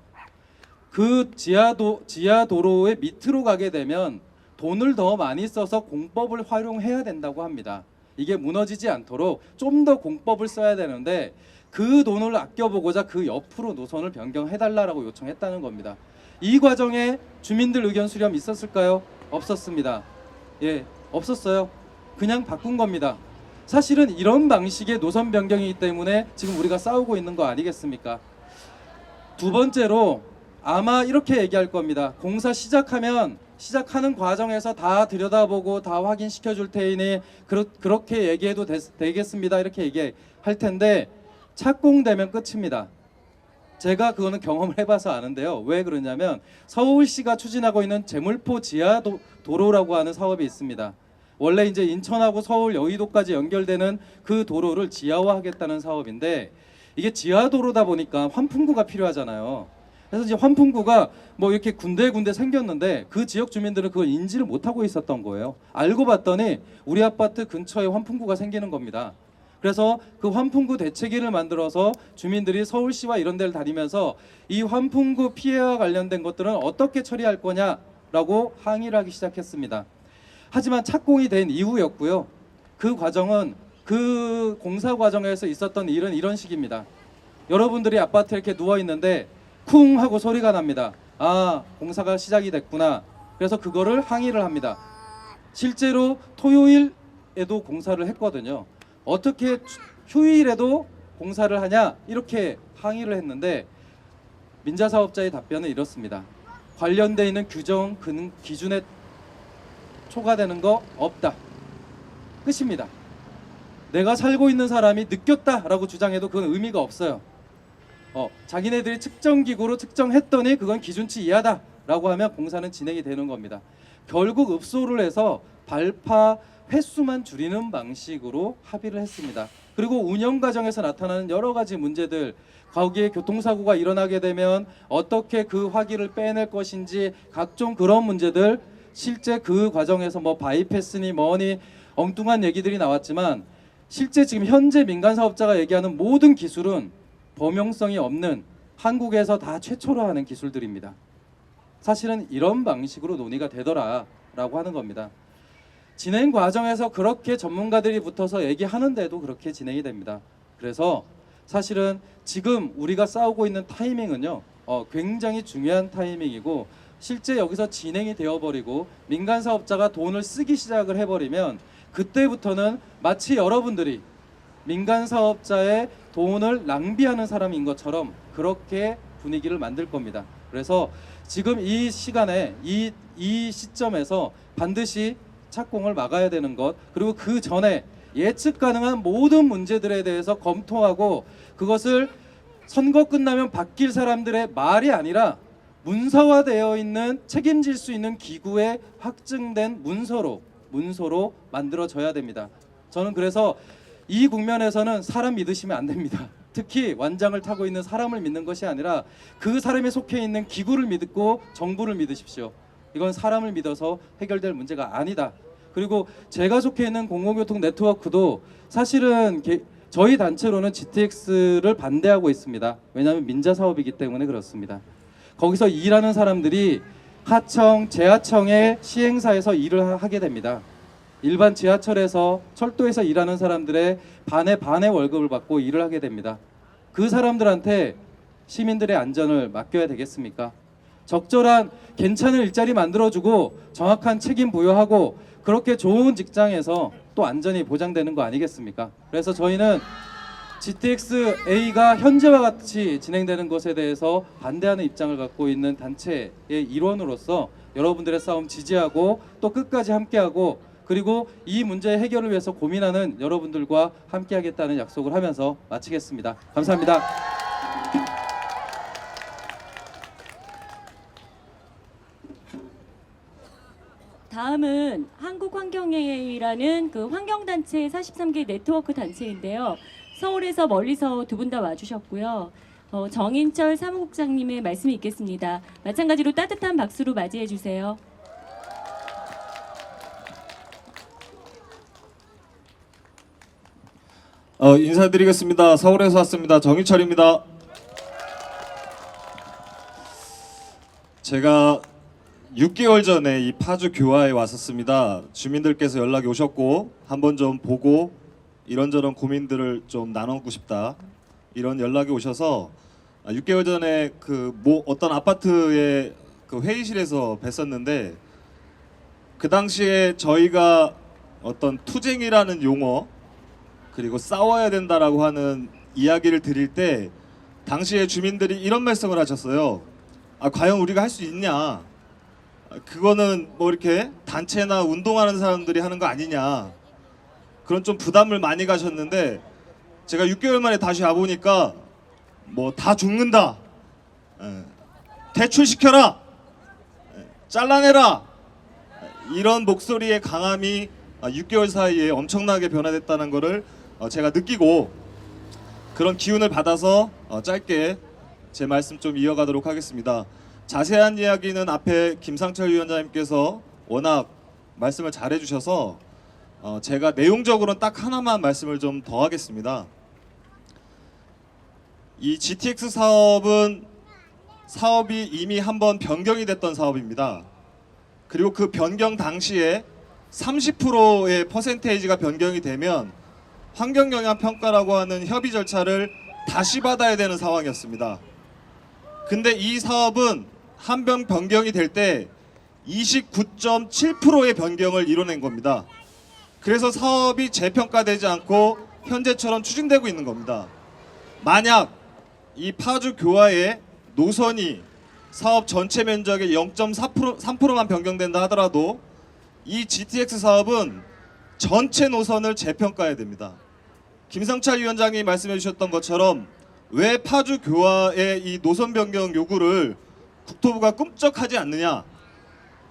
그 지하도로의 밑으로 가게 되면 돈을 더 많이 써서 공법을 활용해야 된다고 합니다. 이게 무너지지 않도록 좀 더 공법을 써야 되는데 그 돈을 아껴보고자 그 옆으로 노선을 변경해달라고 요청했다는 겁니다. 이 과정에 주민들 의견 수렴 있었을까요? 없었습니다. 없었어요. 그냥 바꾼 겁니다. 사실은 이런 방식의 노선 변경이기 때문에 지금 우리가 싸우고 있는 거 아니겠습니까? 두 번째로 아마 이렇게 얘기할 겁니다. 공사 시작하는 과정에서 다 들여다보고 다 확인시켜 줄 테니 그렇게 얘기해도 되겠습니다. 이렇게 얘기할 텐데 착공되면 끝입니다. 제가 그거는 경험을 해봐서 아는데요. 왜 그러냐면 서울시가 추진하고 있는 제물포 지하도로라고 하는 사업이 있습니다. 원래 이제 인천하고 서울 여의도까지 연결되는 그 도로를 지하화하겠다는 사업인데 이게 지하도로다 보니까 환풍구가 필요하잖아요. 그래서 이제 환풍구가 뭐 이렇게 군데군데 생겼는데 그 지역 주민들은 그걸 인지를 못하고 있었던 거예요. 알고 봤더니 우리 아파트 근처에 환풍구가 생기는 겁니다. 그래서 그 환풍구 대책위를 만들어서 주민들이 서울시와 이런 데를 다니면서 이 환풍구 피해와 관련된 것들은 어떻게 처리할 거냐라고 항의를 하기 시작했습니다. 하지만 착공이 된 이후였고요. 그 과정은 그 공사 과정에서 있었던 일은 이런 식입니다. 여러분들이 아파트에 이렇게 누워 있는데 쿵 하고 소리가 납니다. 공사가 시작이 됐구나. 그래서 그거를 항의를 합니다. 실제로 토요일에도 공사를 했거든요. 어떻게 휴일에도 공사를 하냐 이렇게 항의를 했는데 민자사업자의 답변은 이렇습니다. 관련돼 있는 규정 기준에 초과되는 거 없다. 끝입니다. 내가 살고 있는 사람이 느꼈다라고 주장해도 그건 의미가 없어요. 자기네들이 측정기구로 측정했더니 그건 기준치 이하다라고 하면 공사는 진행이 되는 겁니다. 결국 읍소를 해서 발파 횟수만 줄이는 방식으로 합의를 했습니다. 그리고 운영 과정에서 나타나는 여러 가지 문제들, 거기에 교통사고가 일어나게 되면 어떻게 그 화기를 빼낼 것인지 각종 그런 문제들, 실제 그 과정에서 뭐 바이패스니 뭐니 엉뚱한 얘기들이 나왔지만 실제 지금 현재 민간 사업자가 얘기하는 모든 기술은 범용성이 없는 한국에서 다 최초로 하는 기술들입니다. 사실은 이런 방식으로 논의가 되더라라고 하는 겁니다. 진행 과정에서 그렇게 전문가들이 붙어서 얘기하는데도 그렇게 진행이 됩니다. 그래서 사실은 지금 우리가 싸우고 있는 타이밍은요, 굉장히 중요한 타이밍이고 실제 여기서 진행이 되어버리고 민간 사업자가 돈을 쓰기 시작을 해버리면 그때부터는 마치 여러분들이 민간 사업자의 돈을 낭비하는 사람인 것처럼 그렇게 분위기를 만들 겁니다. 그래서 지금 이 시간에 이 시점에서 반드시 착공을 막아야 되는 것, 그리고 그 전에 예측 가능한 모든 문제들에 대해서 검토하고 그것을 선거 끝나면 바뀔 사람들의 말이 아니라 문서화되어 있는 책임질 수 있는 기구의 확증된 문서로 만들어져야 됩니다. 저는 그래서 이 국면에서는 사람 믿으시면 안 됩니다. 특히 완장을 타고 있는 사람을 믿는 것이 아니라 그 사람에 속해 있는 기구를 믿고 정부를 믿으십시오. 이건 사람을 믿어서 해결될 문제가 아니다. 그리고 제가 속해 있는 공공교통 네트워크도 사실은 저희 단체로는 GTX를 반대하고 있습니다. 왜냐하면 민자 사업이기 때문에 그렇습니다. 거기서 일하는 사람들이 하청, 재하청의 시행사에서 일을 하게 됩니다. 일반 지하철에서 철도에서 일하는 사람들의 반의 월급을 받고 일을 하게 됩니다. 그 사람들한테 시민들의 안전을 맡겨야 되겠습니까? 적절한 괜찮은 일자리 만들어주고 정확한 책임 부여하고 그렇게 좋은 직장에서 또 안전이 보장되는 거 아니겠습니까? 그래서 저희는 GTX-A가 현재와 같이 진행되는 것에 대해서 반대하는 입장을 갖고 있는 단체의 일원으로서 여러분들의 싸움 지지하고 또 끝까지 함께하고 그리고 이 문제 해결을 위해서 고민하는 여러분들과 함께하겠다는 약속을 하면서 마치겠습니다. 감사합니다. 다음은 한국환경회의라는 그 환경단체 43개 네트워크 단체인데요. 서울에서 멀리서 두 분 다 와주셨고요. 정인철 사무국장님의 말씀이 있겠습니다. 마찬가지로 따뜻한 박수로 맞이해 주세요. 인사드리겠습니다. 서울에서 왔습니다. 정인철입니다. 제가 6개월 전에 이 파주 교화에 왔었습니다. 주민들께서 연락이 오셨고 한번 좀 보고 이런저런 고민들을 좀 나누고 싶다 이런 연락이 오셔서 6개월 전에 어떤 아파트의 그 회의실에서 뵀었는데 그 당시에 저희가 어떤 투쟁이라는 용어 그리고 싸워야 된다라고 하는 이야기를 드릴 때 당시에 주민들이 이런 말씀을 하셨어요. 과연 우리가 할 수 있냐? 그거는 뭐 이렇게 단체나 운동하는 사람들이 하는 거 아니냐? 그런 좀 부담을 많이 가셨는데 제가 6개월 만에 다시 와보니까 뭐 다 죽는다, 퇴출시켜라, 잘라내라 이런 목소리의 강함이 6개월 사이에 엄청나게 변화됐다는 것을 제가 느끼고 그런 기운을 받아서 짧게 제 말씀 좀 이어가도록 하겠습니다. 자세한 이야기는 앞에 김상철 위원장님께서 워낙 말씀을 잘 해주셔서 제가 내용적으로는 딱 하나만 말씀을 좀 더 하겠습니다. 이 GTX 사업이 이미 한번 변경이 됐던 사업입니다. 그리고 그 변경 당시에 30%의 퍼센테이지가 변경이 되면 환경영향평가라고 하는 협의 절차를 다시 받아야 되는 상황이었습니다. 근데 이 사업은 한 번 변경이 될 때 29.7%의 변경을 이뤄낸 겁니다. 그래서 사업이 재평가되지 않고 현재처럼 추진되고 있는 겁니다. 만약 이 파주 교화의 노선이 사업 전체 면적의 0.3%만 변경된다 하더라도 이 GTX 사업은 전체 노선을 재평가해야 됩니다. 김상철 위원장이 말씀해 주셨던 것처럼 왜 파주 교화의 이 노선 변경 요구를 국토부가 꿈쩍하지 않느냐?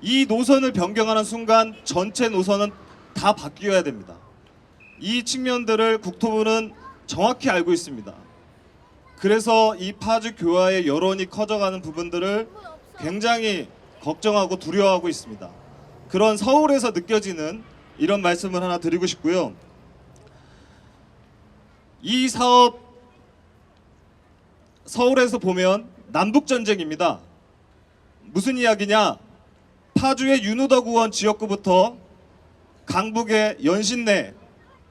이 노선을 변경하는 순간 전체 노선은 다 바뀌어야 됩니다. 이 측면들을 국토부는 정확히 알고 있습니다. 그래서 이 파주 교화의 여론이 커져가는 부분들을 굉장히 걱정하고 두려워하고 있습니다. 그런 서울에서 느껴지는 이런 말씀을 하나 드리고 싶고요. 이 사업 서울에서 보면 남북전쟁입니다. 무슨 이야기냐? 파주의 윤우덕 의원 지역구부터 강북의 연신내,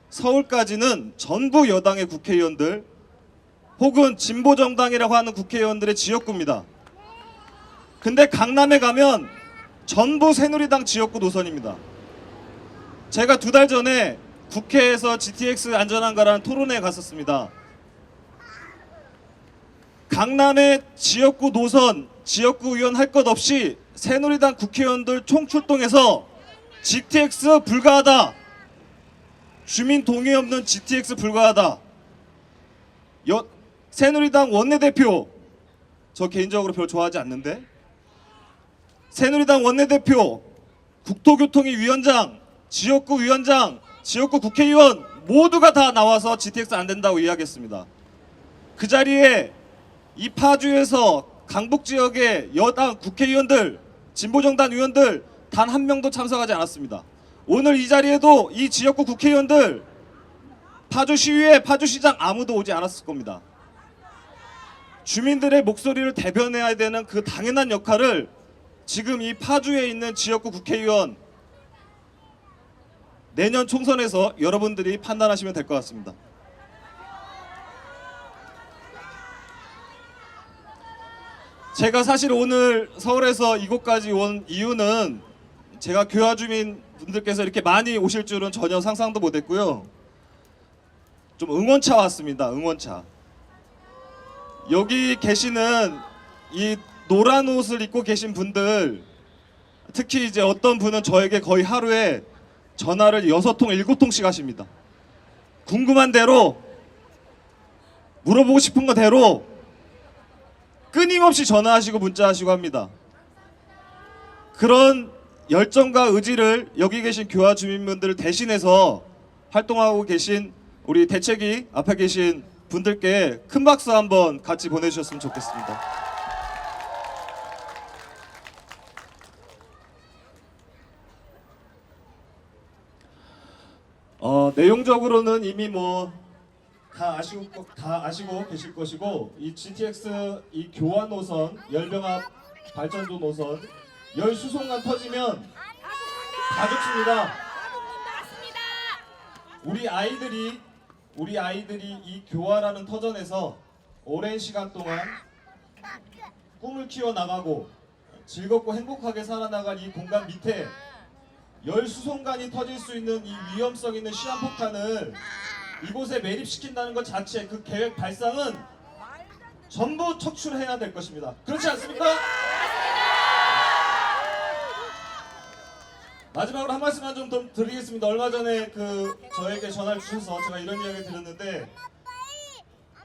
서울까지는 전부 여당의 국회의원들 혹은 진보정당이라고 하는 국회의원들의 지역구입니다. 근데 강남에 가면 전부 새누리당 지역구 노선입니다. 제가 2달 전에 국회에서 GTX 안전한가라는 토론회에 갔었습니다. 강남의 지역구 노선, 지역구 의원 할 것 없이 새누리당 국회의원들 총출동해서 GTX 불가하다, 주민 동의 없는 GTX 불가하다, 새누리당 원내대표, 저 개인적으로 별로 좋아하지 않는데, 새누리당 원내대표, 국토교통위 위원장, 지역구 위원장, 지역구 국회의원 모두가 다 나와서 GTX 안 된다고 이야기했습니다. 그 자리에 이 파주에서 강북 지역의 여당 국회의원들, 진보정당 의원들 단 한 명도 참석하지 않았습니다. 오늘 이 자리에도 이 지역구 국회의원들, 파주시의회, 파주시장 아무도 오지 않았을 겁니다. 주민들의 목소리를 대변해야 되는 그 당연한 역할을 지금 이 파주에 있는 지역구 국회의원, 내년 총선에서 여러분들이 판단하시면 될 것 같습니다. 제가 사실 오늘 서울에서 이곳까지 온 이유는 제가 교화 주민 분들께서 이렇게 많이 오실 줄은 전혀 상상도 못했고요. 좀 응원차 왔습니다. 응원차. 여기 계시는 이 노란 옷을 입고 계신 분들, 특히 이제 어떤 분은 저에게 거의 하루에 전화를 6통, 7통씩 하십니다. 궁금한 대로, 물어보고 싶은 거 대로 끊임없이 전화하시고 문자하시고 합니다. 그런 열정과 의지를 여기 계신 교화 주민분들을 대신해서 활동하고 계신 우리 대책위 앞에 계신 분들께 큰 박수 한번 같이 보내주셨으면 좋겠습니다. 내용적으로는 이미 뭐 다 아시고 계실 것이고, 이 GTX 이 교환 노선, 열병합 발전소 노선, 열 수송관 터지면 다 죽습니다. 우리 아이들이 이 교화라는 터전에서 오랜 시간 동안 꿈을 키워 나가고 즐겁고 행복하게 살아나갈 이 공간 밑에 열 수송관이 터질 수 있는 이 위험성 있는 시한폭탄을 이곳에 매립시킨다는 것 자체, 그 계획 발상은 전부 척출해야 될 것입니다. 그렇지 않습니까? 마지막으로 한 말씀만 좀 더 드리겠습니다. 얼마 전에 저에게 전화를 주셔서 제가 이런 이야기 드렸는데,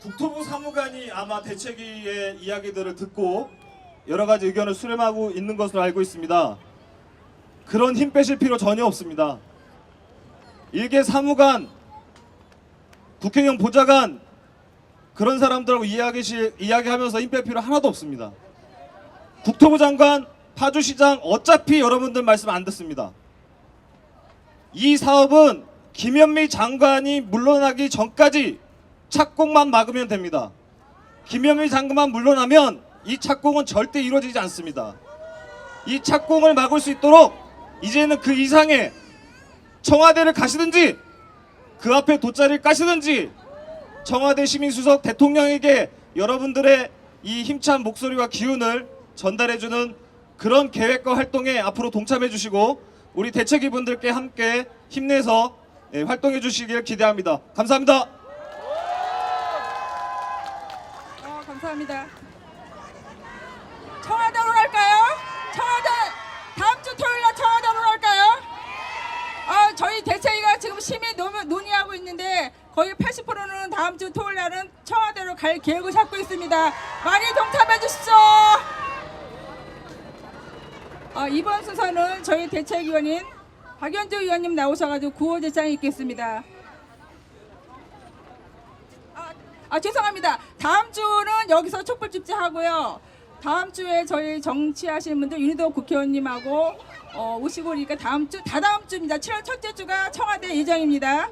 국토부 사무관이 아마 대책위의 이야기들을 듣고 여러 가지 의견을 수렴하고 있는 것으로 알고 있습니다. 그런 힘 빼실 필요 전혀 없습니다. 일개 사무관, 국회의원 보좌관, 그런 사람들하고 이야기하면서 힘 뺄 필요 하나도 없습니다. 국토부 장관, 파주시장 어차피 여러분들 말씀 안 듣습니다. 이 사업은 김현미 장관이 물러나기 전까지 착공만 막으면 됩니다. 김현미 장관만 물러나면 이 착공은 절대 이루어지지 않습니다. 이 착공을 막을 수 있도록 이제는 그 이상의 청와대를 가시든지 그 앞에 돗자리를 까시든지 청와대 시민수석 대통령에게 여러분들의 이 힘찬 목소리와 기운을 전달해주는 그런 계획과 활동에 앞으로 동참해 주시고 우리 대책위 분들께 함께 힘내서 활동해 주시길 기대합니다. 감사합니다. 감사합니다. 청와대로 갈까요? 청와대 다음 주 토요일 날 청와대로 갈까요? 저희 대책위가 지금 심히 논의하고 있는데 거의 80%는 다음 주 토요일 날은 청와대로 갈 계획을 잡고 있습니다. 많이 동참해 주십시오. 이번 순서는 저희 대책위원인 박연주 의원님 나오셔가지고 구호제창이 있겠습니다. 죄송합니다. 다음 주는 여기서 촛불집회 하고요. 다음 주에 저희 정치하시는 분들 윤희도 국회의원님하고 오시고 그러니까 다다음 주입니다. 7월 첫째 주가 청와대 예정입니다.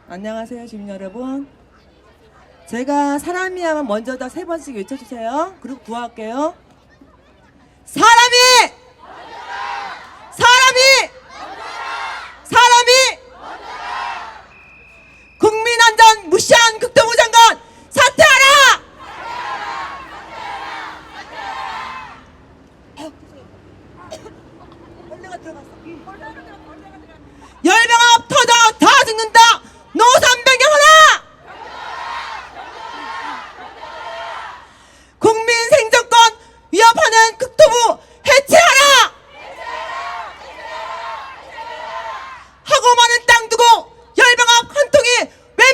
안녕하세요, 주민 여러분. 제가 사람이 하면 먼저 다 3번씩 외쳐주세요. 그리고 구호할게요. 사람이 국민안전 무시한 국토부 장관 사퇴하라! 벌레가 들어갔어. 열병합 터져 다 죽는다. 노선 변경하라! 국민 생존권 위협하는 국토부 해체하라! 하고 많은 땅 두고 열병합 한 통이 왜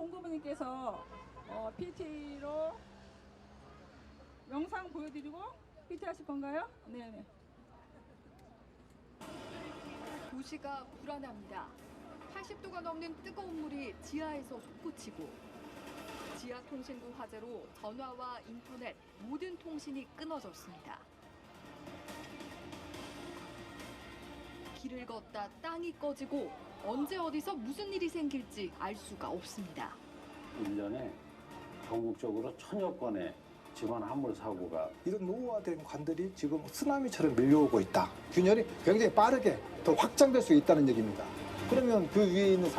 농구부님께서 PT로 영상 보여드리고 PT 하실 건가요? 네네. 도시가 불안합니다. 80도가 넘는 뜨거운 물이 지하에서 솟구치고 지하 통신구 화재로 전화와 인터넷 모든 통신이 끊어졌습니다. 길을 걷다 땅이 꺼지고 언제 어디서 무슨 일이 생길지 알 수가 없습니다. 1년에 전국적으로 1000여 건의 집안 화물 사고가 이런 노후화된 관들이 지금 쓰나미처럼 밀려오고 있다. 균열이 굉장히 빠르게 더 확장될 수 있다는 얘기입니다. 그러면 그 위에 있는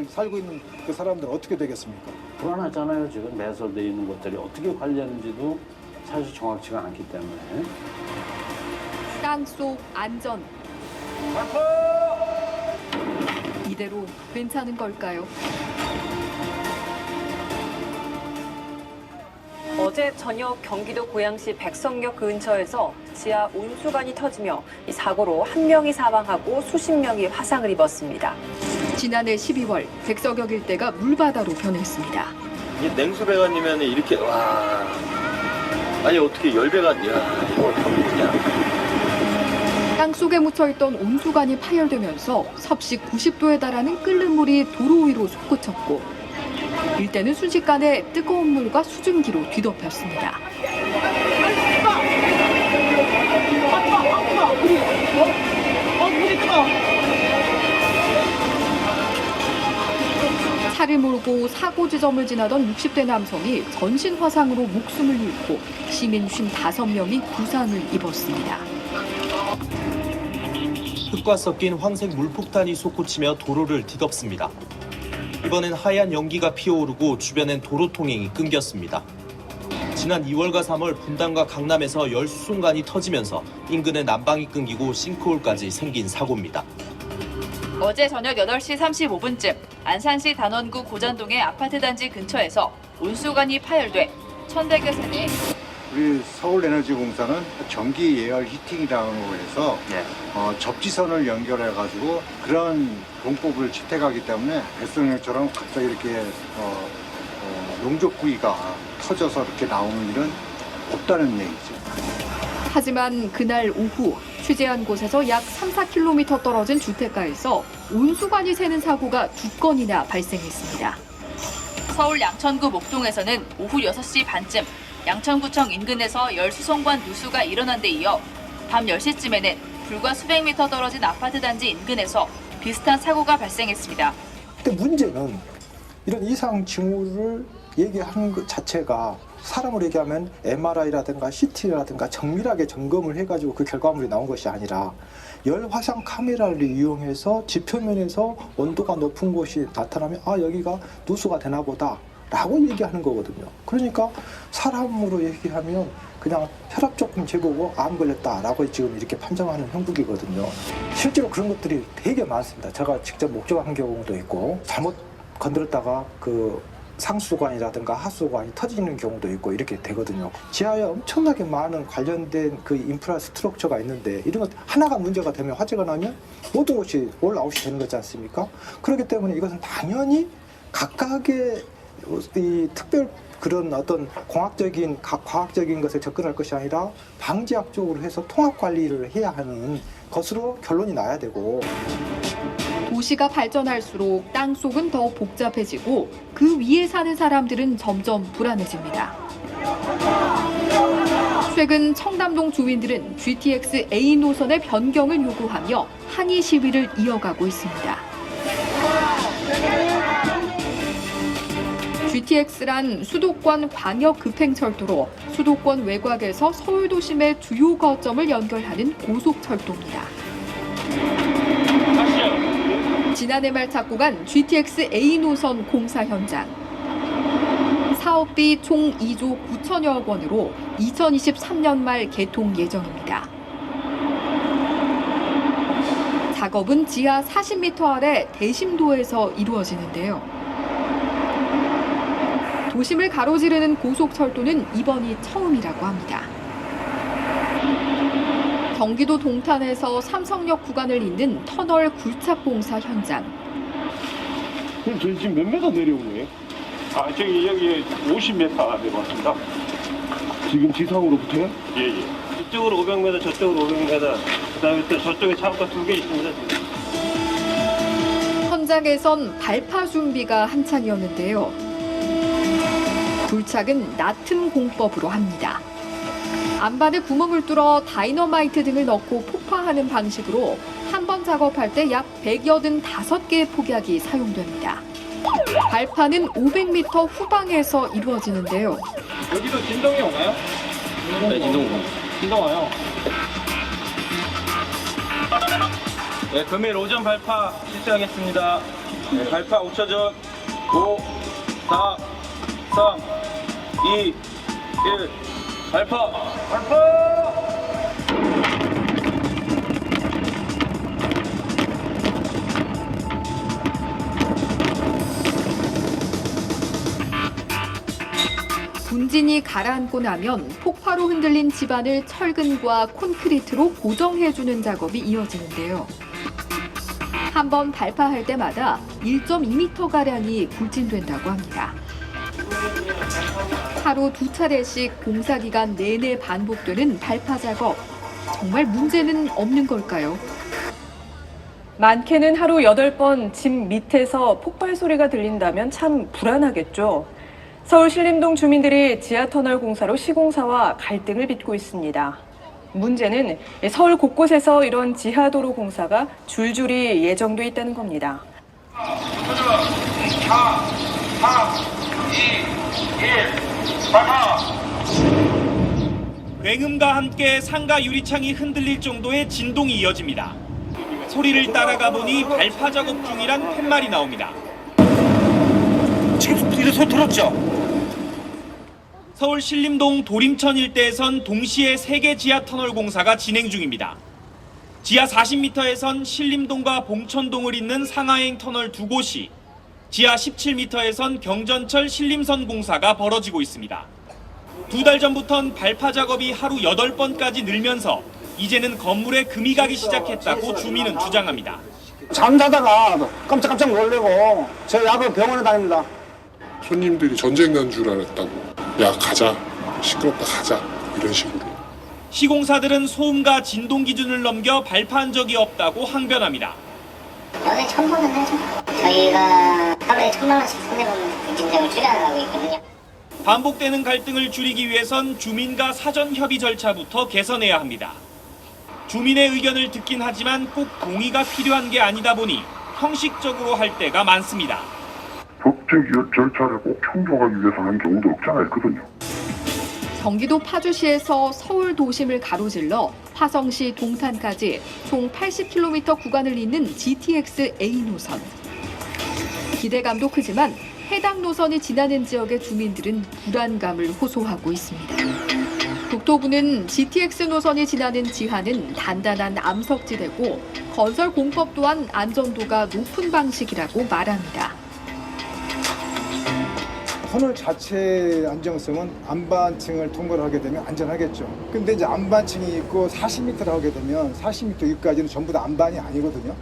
살고 있는 그 사람들은 어떻게 되겠습니까? 불안하잖아요. 지금 매설되어 있는 것들이 어떻게 관리하는지도 사실 정확치가 않기 때문에. 땅속 안전. 이대로 괜찮은 걸까요? 어제 저녁 경기도 고양시 백성역 근처에서 지하 온수관이 터지며 이 사고로 한 명이 사망하고 수십 명이 화상을 입었습니다. 지난해 12월 백석역 일대가 물바다로 변했습니다. 이게 냉수배관이면 이렇게 와 아니 어떻게 10배가 야 이거 어떻게 되냐. 땅속에 묻혀있던 온수관이 파열되면서 섭씨 90도에 달하는 끓는 물이 도로 위로 솟구쳤고 일대는 순식간에 뜨거운 물과 수증기로 뒤덮였습니다. 차를 몰고 사고 지점을 지나던 60대 남성이 전신 화상으로 목숨을 잃고 시민 55명이 부상을 입었습니다. 흙과 섞인 황색 물폭탄이 솟구치며 도로를 뒤덮습니다. 이번엔 하얀 연기가 피어오르고 주변엔 도로 통행이 끊겼습니다. 지난 2월과 3월 분당과 강남에서 열수송관이 터지면서 인근의 난방이 끊기고 싱크홀까지 생긴 사고입니다. 어제 저녁 8시 35분쯤 안산시 단원구 고전동의 아파트 단지 근처에서 온수관이 파열돼 천대교 세대. 우리 서울에너지공사는 전기 예열 히팅이라고 해서 접지선을 연결해가지고 그런 공법을 채택하기 때문에 백성역처럼 갑자기 이렇게 용접구이가 터져서 이렇게 나오는 일은 없다는 얘기죠. 하지만 그날 오후 취재한 곳에서 약 3-4km 떨어진 주택가에서 온수관이 새는 사고가 2건이나 발생했습니다. 서울 양천구 목동에서는 오후 6시 반쯤 양천구청 인근에서 열수송관 누수가 일어난 데 이어 밤 10시쯤에는 불과 수백 미터 떨어진 아파트 단지 인근에서 비슷한 사고가 발생했습니다. 근데 문제는 이런 이상 징후를 얘기하는 것 자체가 사람으로 얘기하면 MRI라든가 CT라든가 정밀하게 점검을 해가지고 그 결과물이 나온 것이 아니라 열화상 카메라를 이용해서 지표면에서 온도가 높은 곳이 나타나면 아 여기가 누수가 되나 보다 라고 얘기하는 거거든요. 그러니까 사람으로 얘기하면 그냥 혈압 조금 재보고 암 걸렸다라고 지금 이렇게 판정하는 형국이거든요. 실제로 그런 것들이 되게 많습니다. 제가 직접 목격한 경우도 있고 잘못 건드렸다가 그 상수관이라든가 하수관이 터지는 경우도 있고 이렇게 되거든요. 지하에 엄청나게 많은 관련된 그 인프라 스트럭처가 있는데 이런 것 하나가 문제가 되면 화재가 나면 모든 것이 올아웃이 되는 거지 않습니까? 그렇기 때문에 이것은 당연히 각각의 이 특별 그런 어떤 공학적인 과학적인 것에 접근할 것이 아니라 방지학적으로 해서 통합 관리를 해야 하는 것으로 결론이 나야 되고. 도시가 발전할수록 땅속은 더 복잡해지고 그 위에 사는 사람들은 점점 불안해집니다. 최근 청담동 주민들은 GTX A 노선의 변경을 요구하며 항의 시위를 이어가고 있습니다. GTX란 수도권 광역 급행철도로 수도권 외곽에서 서울 도심의 주요 거점을 연결하는 고속철도입니다. 지난해 말 착공한 GTX A 노선 공사 현장. 사업비 총 2조 9천여억 원으로 2023년 말 개통 예정입니다. 작업은 지하 40m 아래 대심도에서 이루어지는데요. 도심을 가로지르는 고속철도는 이번이 처음이라고 합니다. 경기도 동탄에서 삼성역 구간을 잇는 터널 굴착 공사 현장. 그럼 저희 지금 몇 메가 내려온 거예요? 저기 여기 50m 내려왔습니다. 지금 지상으로부터요? 예. 이쪽으로 500m, 저쪽으로 500m. 그다음에 또 저쪽에 차가 2개 있습니다. 현장에선 발파 준비가 한창이었는데요. 불착은 낮은 공법으로 합니다. 안반에 구멍을 뚫어 다이너마이트 등을 넣고 폭파하는 방식으로 한 번 작업할 때 약 185개의 폭약이 사용됩니다. 발파는 500m 후방에서 이루어지는데요. 여기도 진동이 오나요? 네, 진동 와요. 네, 금일 오전 발파 실시하겠습니다. 네, 발파 5초전 5, 4, 3, 2, 1, 발파! 분진이 가라앉고 나면 폭파로 흔들린 집안을 철근과 콘크리트로 고정해주는 작업이 이어지는데요. 한 번 발파할 때마다 1.2m가량이 불진된다고 합니다. 하루 2차례씩 공사기간 내내 반복되는 발파 작업. 정말 문제는 없는 걸까요? 많게는 하루 8번 집 밑에서 폭발 소리가 들린다면 참 불안하겠죠. 서울 신림동 주민들이 지하터널 공사로 시공사와 갈등을 빚고 있습니다. 문제는 서울 곳곳에서 이런 지하도로 공사가 줄줄이 예정돼 있다는 겁니다. 4, 3, 2, 1, 발파! 굉음과 함께 상가 유리창이 흔들릴 정도의 진동이 이어집니다. 소리를 따라가 보니 발파 작업 중이란 팻말이 나옵니다. 지금 소리 들었죠? 서울 신림동 도림천 일대에선 동시에 3개 지하 터널 공사가 진행 중입니다. 지하 40m에선 신림동과 봉천동을 잇는 상하행 터널 2곳이, 지하 17m에선 경전철 신림선 공사가 벌어지고 있습니다. 2달 전부턴 발파 작업이 하루 8번까지 늘면서 이제는 건물에 금이 가기 시작했다고 주민은 주장합니다. 잠자다가 깜짝깜짝 놀래고 저 약을 병원에 다닙니다. 손님들이 전쟁 난 줄 알았다고. 야 가자, 시끄럽다 가자, 이런 식으로. 시공사들은 소음과 진동 기준을 넘겨 발파한 적이 없다고 항변합니다. 연애 1000번은 해줘. 저희가 하루에 1000만 원씩 손해보는 진작을 줄여나가고 있거든요. 반복되는 갈등을 줄이기 위해선 주민과 사전 협의 절차부터 개선해야 합니다. 주민의 의견을 듣긴 하지만 꼭 동의가 필요한 게 아니다 보니 형식적으로 할 때가 많습니다. 법적 절차를 꼭 충족하기 위해서 하는 경우도 없지 않아 있거든요. 경기도 파주시에서 서울 도심을 가로질러 화성시 동탄까지 총 80km 구간을 잇는 GTX A 노선. 기대감도 크지만 해당 노선이 지나는 지역의 주민들은 불안감을 호소하고 있습니다. 국토부는 GTX 노선이 지나는 지하는 단단한 암석지대고 건설 공법 또한 안전도가 높은 방식이라고 말합니다. 터널 자체의 안정성은 안반층을 통과를 하게 되면 안전하겠죠. 근데 이제 안반층이 있고 40m를 하게 되면 40m 위까지는 전부 다 안반이 아니거든요.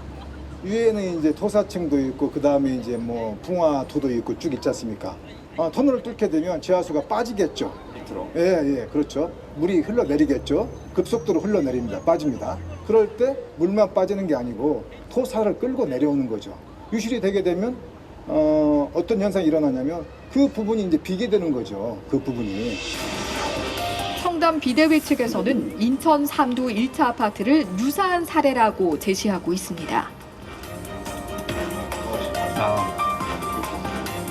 위에는 이제 토사층도 있고 그 다음에 이제 뭐 풍화도도 있고 쭉 있지 않습니까? 터널을 뚫게 되면 지하수가 빠지겠죠. 밑으로. 예, 그렇죠. 물이 흘러내리겠죠. 급속도로 흘러내립니다. 빠집니다. 그럴 때 물만 빠지는 게 아니고 토사를 끌고 내려오는 거죠. 유실이 되게 되면 어떤 현상이 일어나냐면 그 부분이 이제 비게 되는 거죠. 그 부분이. 청담 비대위 측에서는 인천 삼두 1차 아파트를 유사한 사례라고 제시하고 있습니다.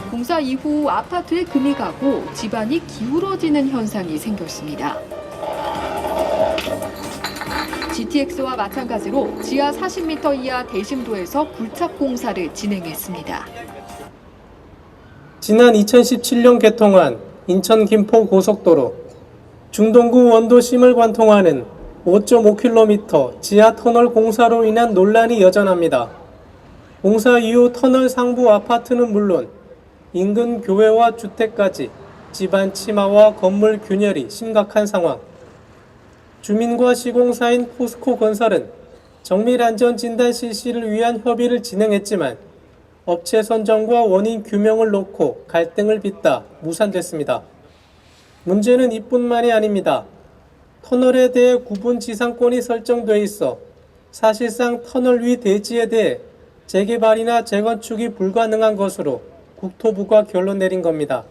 공사 이후 아파트에 금이 가고 집안이 기울어지는 현상이 생겼습니다. GTX와 마찬가지로 지하 40m 이하 대심도에서 굴착 공사를 진행했습니다. 지난 2017년 개통한 인천 김포 고속도로 중동구 원도심을 관통하는 5.5km 지하 터널 공사로 인한 논란이 여전합니다. 공사 이후 터널 상부 아파트는 물론 인근 교회와 주택까지 집안 침하와 건물 균열이 심각한 상황. 주민과 시공사인 포스코 건설은 정밀 안전 진단 실시를 위한 협의를 진행했지만 업체 선정과 원인 규명을 놓고 갈등을 빚다 무산됐습니다. 문제는 이뿐만이 아닙니다. 터널에 대해 구분 지상권이 설정돼 있어 사실상 터널 위 대지에 대해 재개발이나 재건축이 불가능한 것으로 국토부가 결론 내린 겁니다.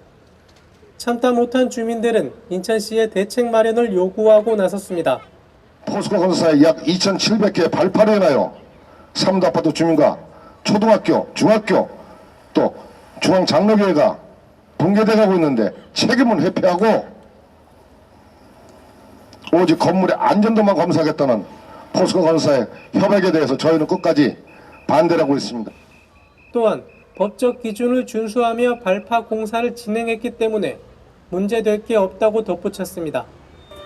참다 못한 주민들은 인천시에 대책 마련을 요구하고 나섰습니다. 포스코 건설사에 약 2,700개의 발파를 인하여 3도 아파트 주민과 초등학교, 중학교, 또 중앙장로교회가 붕괴돼가고 있는데 책임은 회피하고 오직 건물의 안전도만 검사하겠다는 포스코 건설사의 협약에 대해서 저희는 끝까지 반대를 하고 있습니다. 또한 법적 기준을 준수하며 발파 공사를 진행했기 때문에 문제될 게 없다고 덧붙였습니다.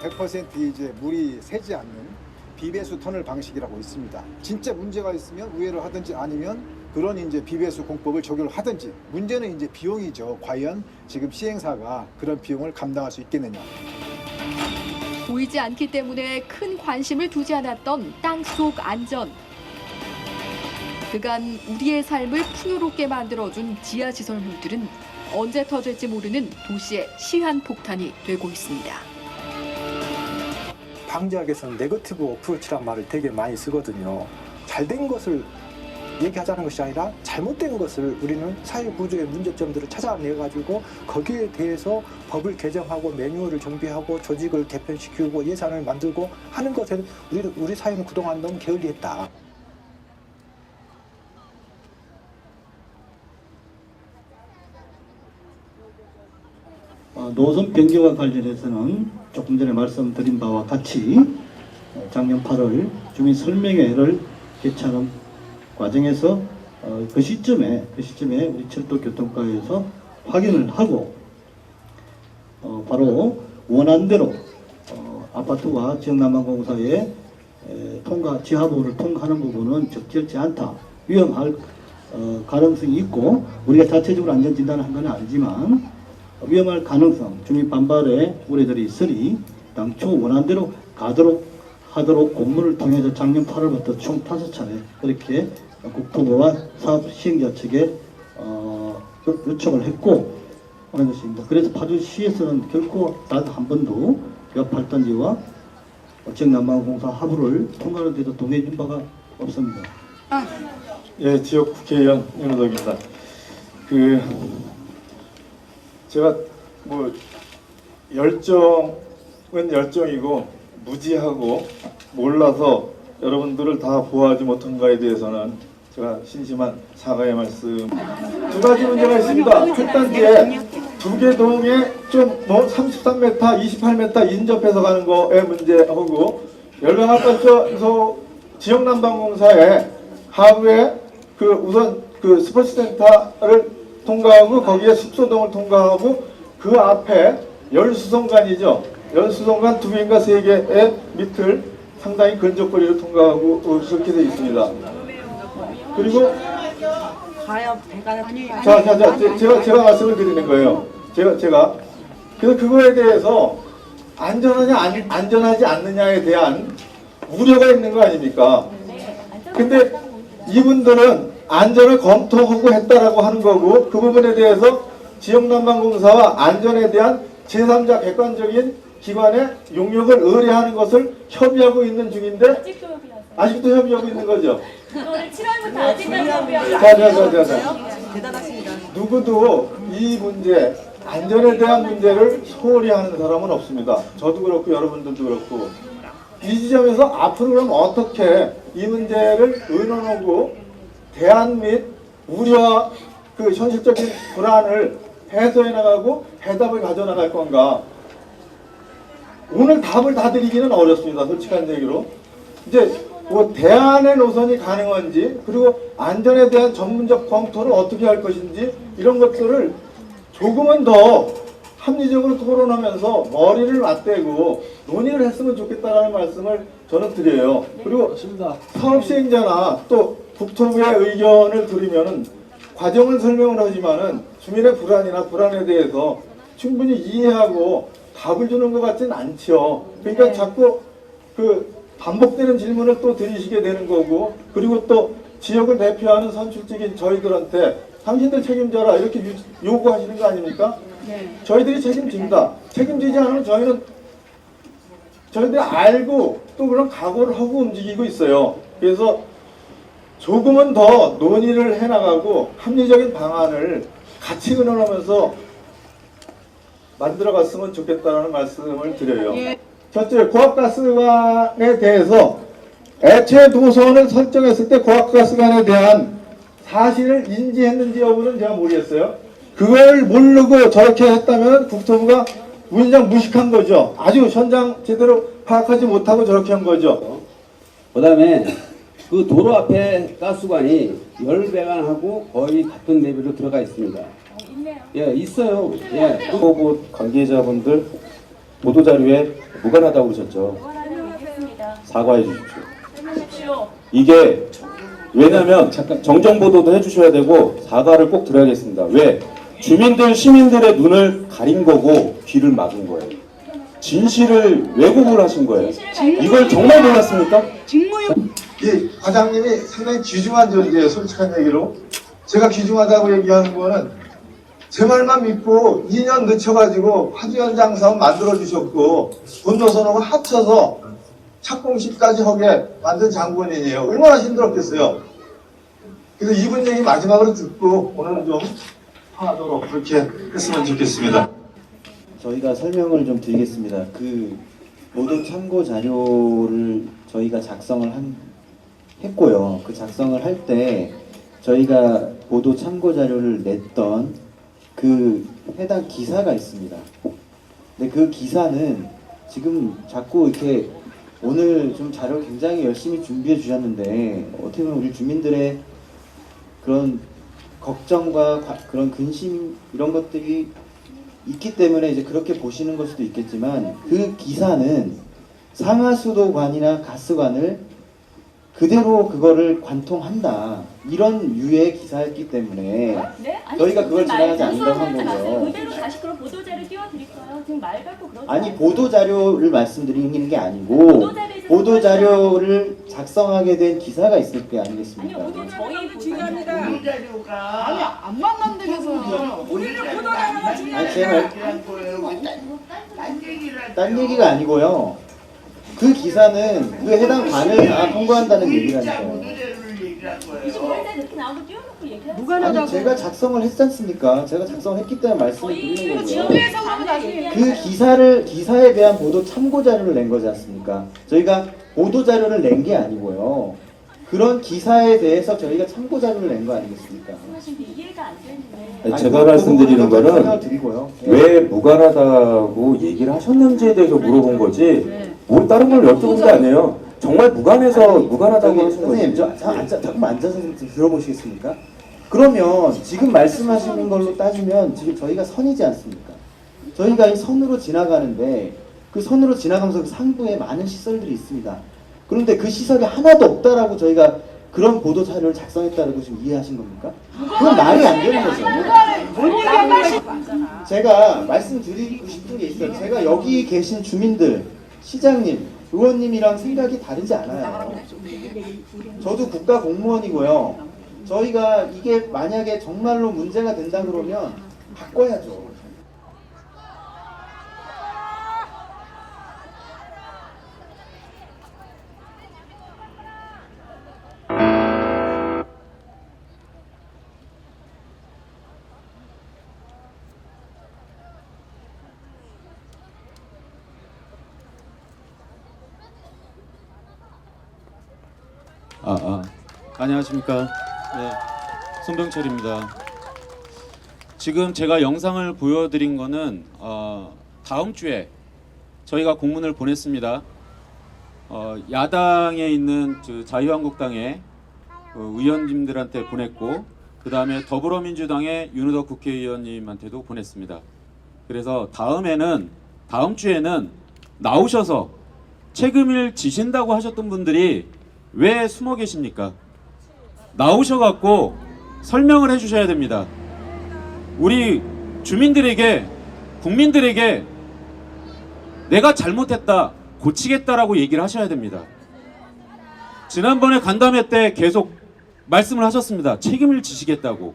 100% 이제 물이 새지 않는 비배수 터널 방식이라고 있습니다. 진짜 문제가 있으면 우회를 하든지 아니면 그런 이제 비배수 공법을 적용을 하든지, 문제는 이제 비용이죠. 과연 지금 시행사가 그런 비용을 감당할 수 있겠느냐. 보이지 않기 때문에 큰 관심을 두지 않았던 땅속 안전. 그간 우리의 삶을 풍요롭게 만들어준 지하시설물들은 언제 터질지 모르는 도시의 시한폭탄이 되고 있습니다. 방지학에서는 네거티브 어프로치란 말을 되게 많이 쓰거든요. 잘된 것을 얘기하자는 것이 아니라 잘못된 것을 우리는 사회 구조의 문제점들을 찾아내가지고 거기에 대해서 법을 개정하고 매뉴얼을 정비하고 조직을 개편시키고 예산을 만들고 하는 것에 우리 사회는 그동안 너무 게을리했다. 노선 변경과 관련해서는 조금 전에 말씀드린 바와 같이 작년 8월 주민 설명회를 개최하는 과정에서 그 시점에 우리 철도교통과에서 확인을 하고 바로 원안대로 아파트와 지역난방공사의 지하보를 통과하는 부분은 적절치 않다, 위험할 가능성이 있고, 우리가 자체적으로 안전진단을 한 건 아니지만 위험할 가능성, 주민 반발의 우려들이 있으니 당초 원안대로 가도록 하도록 공문을 통해서 작년 8월부터 총 5차례 그렇게 국토부와 사업 시행자 측에 요청을 했고 하는 것입니다. 그래서 파주시에서는 결코 단 한 번도 몇 발단지와 지역난방공사 하부를 통과하는 데도 동의해 준 바가 없습니다. 예, 지역 국회의원 윤호덕입니다. 제가 뭐 열정은 열정이고 무지하고 몰라서 여러분들을 다 보호하지 못한 거에 대해서는 제가 신심한 사과의 말씀. 두 가지 문제가 있습니다. 8단지에 두 개 동에 좀 뭐 33m, 28m 인접해서 가는 거에 문제하고, 열강아파트 지역난방공사의 하부에 우선 스포츠센터를 통과하고 거기에 숙소동을 통과하고 그 앞에 열수송관이죠. 열수송관 2개인가 3개의 밑을 상당히 근접거리로 통과하고 그렇게 되어 있습니다. 그리고 제가 말씀을 드리는 거예요. 제가 그래서 그거에 대해서 안전하지 않느냐에 대한 우려가 있는 거 아닙니까? 근데 이분들은 안전을 검토하고 했다라고 하는 거고, 그 부분에 대해서 지역난방공사와 안전에 대한 제3자 객관적인 기관의 용역을 의뢰하는 것을 협의하고 있는 중인데 아직도 협의하고 있는 거죠. 오늘 7월부터 아직도 협의하고 대단하십니다. 누구도 이 문제, 안전에 대한 문제를 소홀히 하는 사람은 없습니다. 저도 그렇고 여러분들도 그렇고. 이 지점에서 앞으로 그럼 어떻게 이 문제를 의논하고 대안 및 우려와 현실적인 불안을 해소해 나가고 해답을 가져나갈 건가. 오늘 답을 다 드리기는 어렵습니다. 솔직한 얘기로. 이제 뭐 대안의 노선이 가능한지, 그리고 안전에 대한 전문적 검토를 어떻게 할 것인지, 이런 것들을 조금은 더 합리적으로 토론하면서 머리를 맞대고 논의를 했으면 좋겠다라는 말씀을 저는 드려요. 그리고 사업 시행자나 또 국토부의 의견을 들으면은 과정을 설명을 하지만은 주민의 불안이나 불안에 대해서 충분히 이해하고 답을 주는 것 같지는 않죠. 그러니까 자꾸 반복되는 질문을 또 드리시게 되는 거고, 그리고 또 지역을 대표하는 선출직인 저희들한테 당신들 책임져라 이렇게 요구하시는 거 아닙니까? 네. 저희들이 책임집니다. 책임지지 않으면 저희들이 알고 또 그런 각오를 하고 움직이고 있어요. 그래서 조금은 더 논의를 해나가고 합리적인 방안을 같이 의논하면서 만들어갔으면 좋겠다는 말씀을 드려요. 첫째, 고압가스관에 대해서 애초에 노선을 설정했을 때 고압가스관에 대한 사실을 인지했는지 여부는 제가 모르겠어요. 그걸 모르고 저렇게 했다면 국토부가 무인장 무식한 거죠. 아주 현장 제대로 파악하지 못하고 저렇게 한 거죠. 그 다음에 그 도로 앞에 가스관이 열배관하고 거의 같은 레벨로 들어가 있습니다. 예, 있어요. 예. 보고 관계자분들 보도자료에 무관하다고 그러셨죠. 사과해 주십시오. 이게 왜냐면 정정보도도 해주셔야 되고 사과를 꼭 드려야겠습니다. 왜? 시민들의 눈을 가린 거고 귀를 막은 거예요. 진실을 왜곡을 하신 거예요. 이걸 정말 몰랐습니까? 이 과장님이 상당히 귀중한 존재예요. 솔직한 얘기로. 제가 귀중하다고 얘기하는 거는 제 말만 믿고 2년 늦춰가지고 화주 현장 사업 만들어주셨고 본도선하고 합쳐서 착공식까지 하게 만든 장본인이에요. 얼마나 힘들었겠어요. 그래서 이분 얘기 마지막으로 듣고 오늘은 좀 하도록 그렇게 했으면 좋겠습니다. 저희가 설명을 좀 드리겠습니다. 그 보도 참고 자료를 저희가 작성을 했고요. 그 작성을 할 때 저희가 보도 참고 자료를 냈던 그 해당 기사가 있습니다. 근데 그 기사는 지금 자꾸 이렇게 오늘 좀 자료를 굉장히 열심히 준비해 주셨는데 어떻게 보면 우리 주민들의 그런 걱정과 그런 근심 이런 것들이 있기 때문에 이제 그렇게 보시는 걸 수도 있겠지만 그 기사는 상하수도관이나 가스관을 그대로 그거를 관통한다 이런 유의 기사였기 때문에 저희가 그걸 지나가지 않는다고 한 거고요. 그대로 다시 그런 보도자료 띄워드릴까요? 지금 말 갖고 그러지 아니 보도자료를 말씀드리는 게 아니고 보도자료를 작성하게 된 기사가 있을 게 아니겠습니까? 저희 중요합니다. 보도자료가 아니 안 만난다면서요. 우리는 보도자료가 중요합니다. 아니 제가 딴 얘기가 아니고요. 그 기사는 그 해당 관을 다 통과한다는 얘기라니까요. 아니 제가 작성을 했지 않습니까? 제가 작성을 했기 때문에 말씀을 드리는 거고요. 그 기사에 대한 보도 참고 자료를 낸 거지 않습니까? 저희가 보도 자료를 낸 게 아니고요. 그런 기사에 대해서 저희가 참고 자료를 낸 거 아니겠습니까? 아니, 제가 말씀드리는 거는 왜 무관하다고 얘기를 하셨는지에 대해서 물어본 거지 뭐 다른 걸 여쭤본 게 아니에요. 정말 무관해서 무관하다고 하신 거지. 선생님, 잠깐만 앉아서 좀 들어보시겠습니까? 그러면 지금 말씀하시는 걸로 따지면 지금 저희가 선이지 않습니까? 저희가 이 선으로 지나가는데 그 선으로 지나가면서 그 상부에 많은 시설들이 있습니다. 그런데 그 시설이 하나도 없다라고 저희가 그런 보도 자료를 작성했다고 지금 이해하신 겁니까? 그건 말이 안 되는 거죠. 제가 말씀드리고 싶은 게 있어요. 제가 여기 계신 주민들, 시장님, 의원님이랑 생각이 다르지 않아요. 저도 국가 공무원이고요. 저희가 이게 만약에 정말로 문제가 된다 그러면 바꿔야죠. 안녕하십니까. 네, 손병철입니다. 지금 제가 영상을 보여드린 거는 다음 주에 저희가 공문을 보냈습니다. 야당에 있는 자유한국당의 의원님들한테 보냈고 그 다음에 더불어민주당의 윤우덕 국회의원님한테도 보냈습니다. 그래서 다음 주에는 나오셔서 책임을 지신다고 하셨던 분들이 왜 숨어 계십니까? 나오셔갖고 설명을 해주셔야 됩니다. 우리 주민들에게, 국민들에게 내가 잘못했다, 고치겠다라고 얘기를 하셔야 됩니다. 지난번에 간담회 때 계속 말씀을 하셨습니다. 책임을 지시겠다고.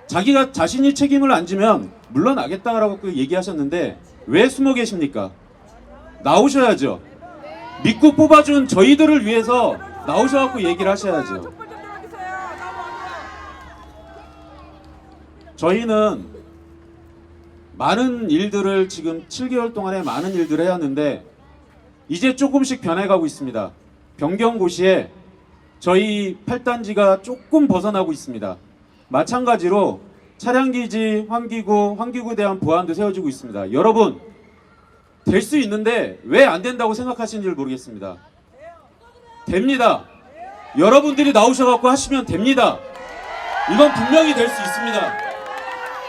자기가 자신이 책임을 안 지면 물러나겠다라고 얘기하셨는데 왜 숨어 계십니까? 나오셔야죠. 믿고 뽑아준 저희들을 위해서 나오셔갖고 얘기를 하셔야죠. 저희는 많은 일들을 지금 7개월 동안에 많은 일들을 해왔는데 이제 조금씩 변해가고 있습니다. 변경고시에 저희 8단지가 조금 벗어나고 있습니다. 마찬가지로 차량기지, 환기구에 대한 보안도 세워지고 있습니다. 여러분, 될 수 있는데 왜 안 된다고 생각하시는지 모르겠습니다. 됩니다. 여러분들이 나오셔갖고 하시면 됩니다. 이건 분명히 될 수 있습니다.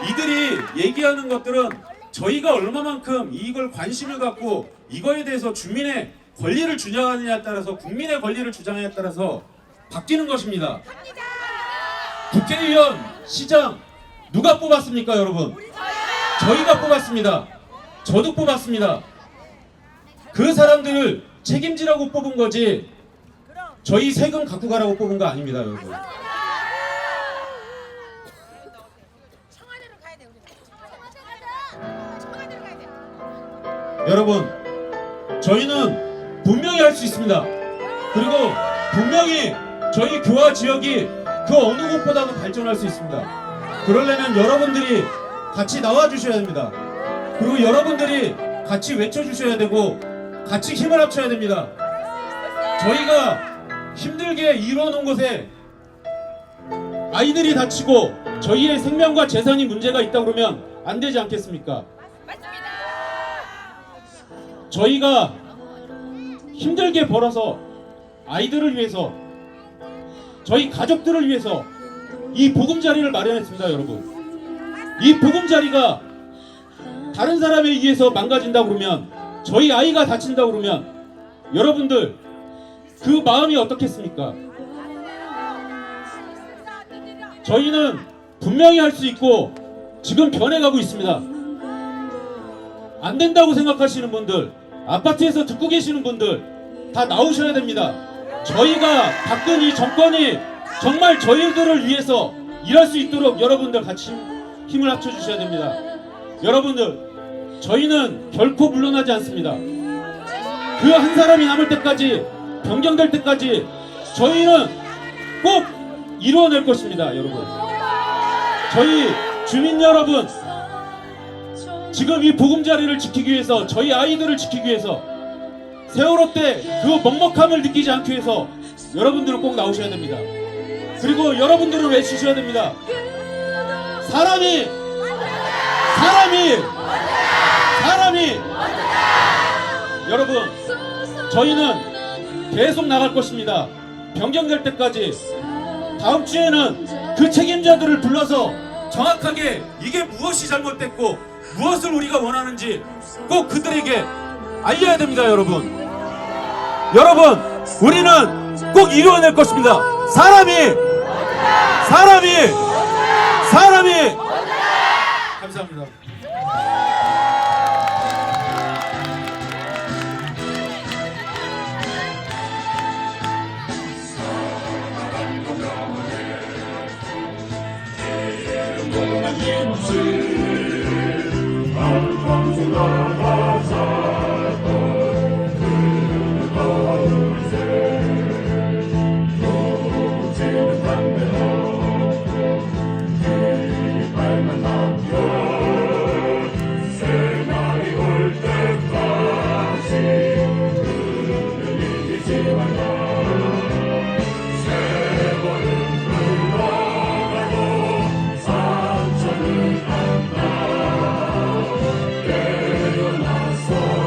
이들이 얘기하는 것들은 저희가 얼마만큼 이걸 관심을 갖고 이거에 대해서 주민의 권리를 주장하느냐에 따라서, 국민의 권리를 주장하느냐에 따라서 바뀌는 것입니다. 국회의원, 시장 누가 뽑았습니까, 여러분? 저희가 뽑았습니다. 저도 뽑았습니다. 그 사람들을 책임지라고 뽑은 거지 저희 세금 갖고 가라고 뽑은 거 아닙니다, 여러분. 여러분, 저희는 분명히 할 수 있습니다. 그리고 분명히 저희 교화 지역이 그 어느 곳보다도 발전할 수 있습니다. 그러려면 여러분들이 같이 나와주셔야 됩니다. 그리고 여러분들이 같이 외쳐주셔야 되고 같이 힘을 합쳐야 됩니다. 저희가 힘들게 이뤄놓은 곳에 아이들이 다치고 저희의 생명과 재산이 문제가 있다 그러면 안 되지 않겠습니까? 저희가 힘들게 벌어서 아이들을 위해서, 저희 가족들을 위해서 이 보금자리를 마련했습니다, 여러분. 이 보금자리가 다른 사람에 의해서 망가진다 그러면, 저희 아이가 다친다 그러면 여러분들 그 마음이 어떻겠습니까? 저희는 분명히 할 수 있고 지금 변해가고 있습니다. 안 된다고 생각하시는 분들, 아파트에서 듣고 계시는 분들 다 나오셔야 됩니다. 저희가 바꾼 이 정권이 정말 저희들을 위해서 일할 수 있도록 여러분들 같이 힘을 합쳐주셔야 됩니다. 여러분들, 저희는 결코 물러나지 않습니다. 그 한 사람이 남을 때까지, 변경될 때까지 저희는 꼭 이루어낼 것입니다, 여러분. 저희 주민 여러분, 지금 이 보금자리를 지키기 위해서, 저희 아이들을 지키기 위해서, 세월호 때 그 먹먹함을 느끼지 않기 위해서 여러분들은 꼭 나오셔야 됩니다. 그리고 여러분들은 외치셔야 됩니다. 사람이 여러분, 저희는 계속 나갈 것입니다. 변경될 때까지. 다음 주에는 그 책임자들을 불러서 정확하게 이게 무엇이 잘못됐고 무엇을 우리가 원하는지 꼭 그들에게 알려야 됩니다, 여러분. 여러분, 우리는 꼭 이루어낼 것입니다. 사람이 감사합니다. 상처는 안나 깨어나서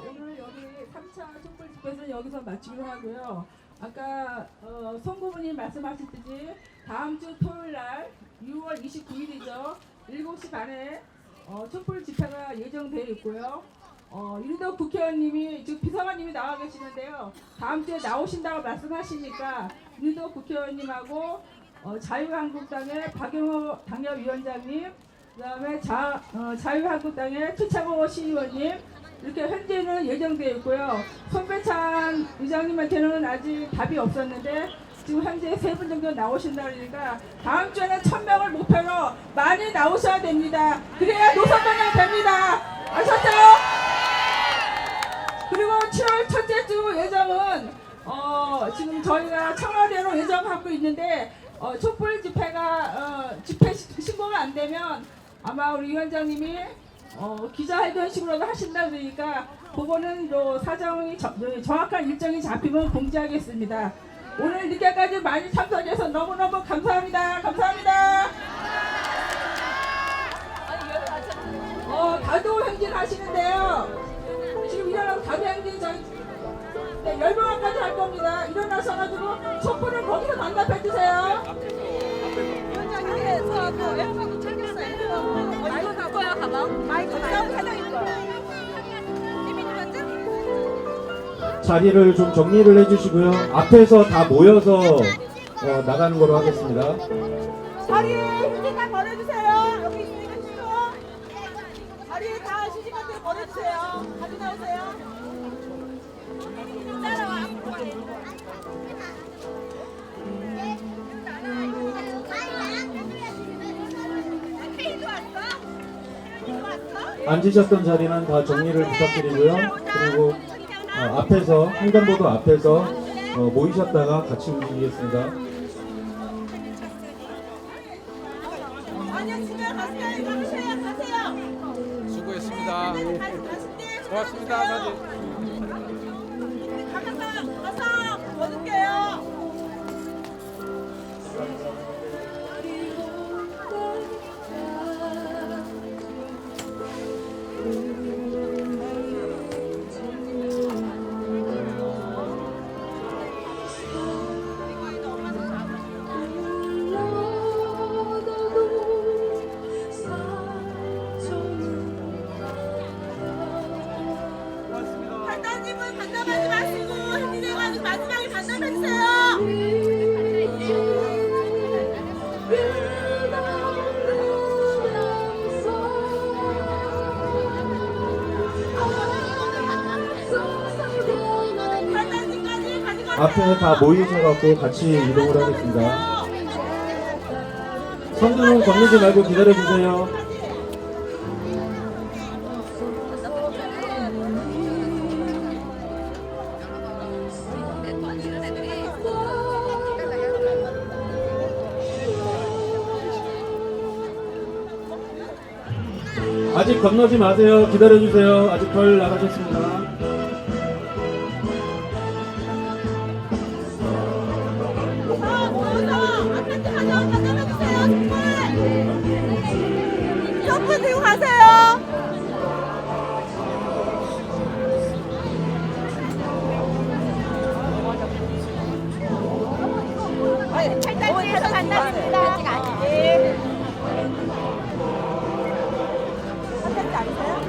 오늘 여기 3차 촛불 집회는 여기서 마치기로 하고요. 아까 송고문님 말씀하셨듯이 다음 주 토요일 날 6월 29일이죠. 7시 반에 촛불 집회가 예정되어 있고요. 이른덕 국회의원님이 지금 비서관님이 나와 계시는데요. 다음 주에 나오신다고 말씀하시니까 이른덕 국회의원님하고 자유한국당의 박영호 당협위원장님, 그다음에 자유한국당의 최창호 시의원님 이렇게 현재는 예정되어 있고요. 손배찬 의장님한테는 아직 답이 없었는데 지금 현재 3분 정도 나오신다 그러니까 다음 주에는 1000명을 목표로 많이 나오셔야 됩니다. 그래야 노선 변경 됩니다. 아셨죠? 그리고 7월 첫째 주 예정은 지금 저희가 청와대로 예정하고 있는데 촛불 집회가 집회 신고가 안 되면 아마 우리 위원장님이 기자회견식으로도 하신다 그러니까 그거는 사정이 정확한 일정이 잡히면 공지하겠습니다. 오늘 늦게까지 많이 참석해서 너무너무 감사합니다. 감사합니다. 다도 행진 하시는데요. 지금 일어나서 다도 행진 열병학까지 할 겁니다. 일어나셔가지고 촛불을 거기서 반납해 주세요. 마이크 갖고 와, 가방. 마이크 가져 있어. 자리를 좀 정리를 해주시고요. 앞에서 다 모여서 나가는 걸로 하겠습니다. 자리에 휴지 다 버려주세요. 여기 있으니까 휴지도. 자리에 다 휴지한테 버려주세요. 가져 나오세요. 따라와. 앉으셨던 자리는 다 정리를 부탁드리고요. 그리고 앞에서 횡단보도 앞에서 모이셨다가 같이 움직이겠습니다. 아니요, 집에 가세요. 수고했습니다. 고맙습니다. 가서 얻을게요. 반납님은 반납하지 마시고 힘내가지고 마지막에 반납해주세요. 앞에 다 모이셔갖고 같이 이동을 하겠습니다. 선두는 건너지 말고 기다려주세요. 아직 건너지 마세요. 기다려주세요. 아직 덜 나가셨습니다. 촛불 들고 가세요. 팔단지에서 만났습니다. 네. 팔단지 아니세요?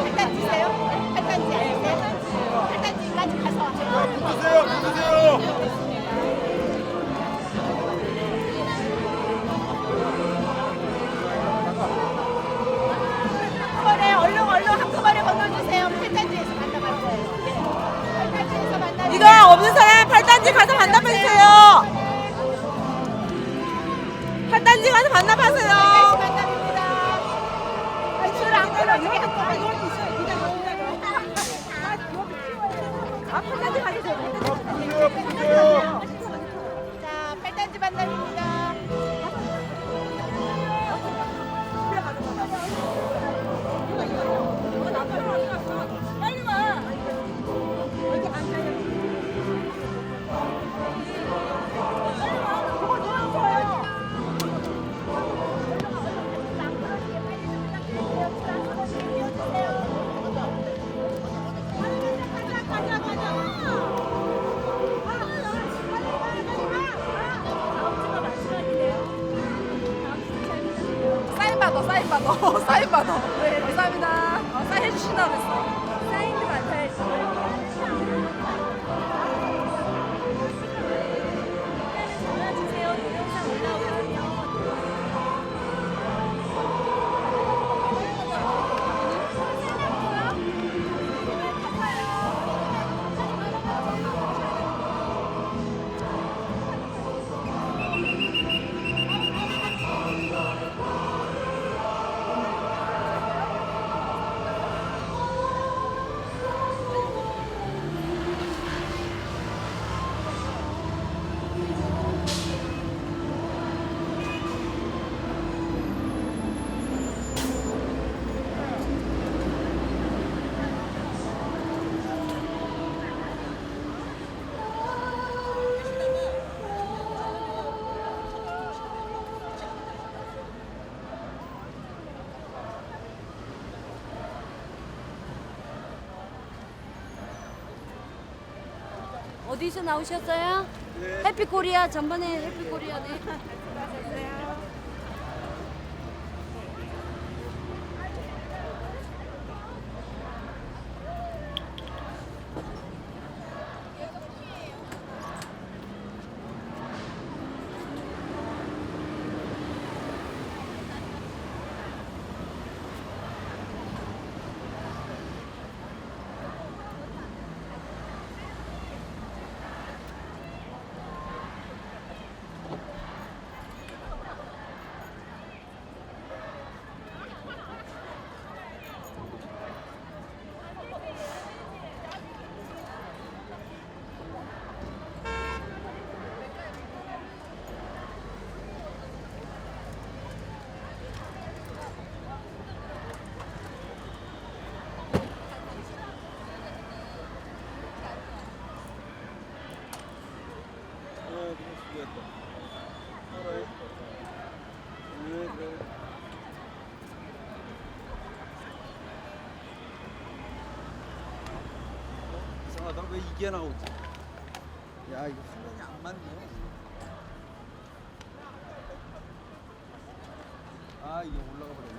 팔단지세요? 팔단지 아니세요? 팔단지까지 가서 붙으세요. 한꺼번에 얼른 한꺼번에 건너주세요. 팔단지에서 만나봤어요. 팔단지에서 만나. 이거 없는 사람 팔단지 가서 반납해주세요. 팔단지 가서 반납하세요. 반납입니다. 술안 걸어. 이게 한꺼번에 있어요. 기다려. 받아. 사인 받아. 감사합니다. 사인 해주신다고 했어. 사인도 받아야지. 어디서 나오셨어요? 네. 해피코리아 전번에 해피코리아네. 이상하다. 왜 이게 나오지? 야, 이거 수명이 안 맞네. 아, 이게 올라가 버렸네.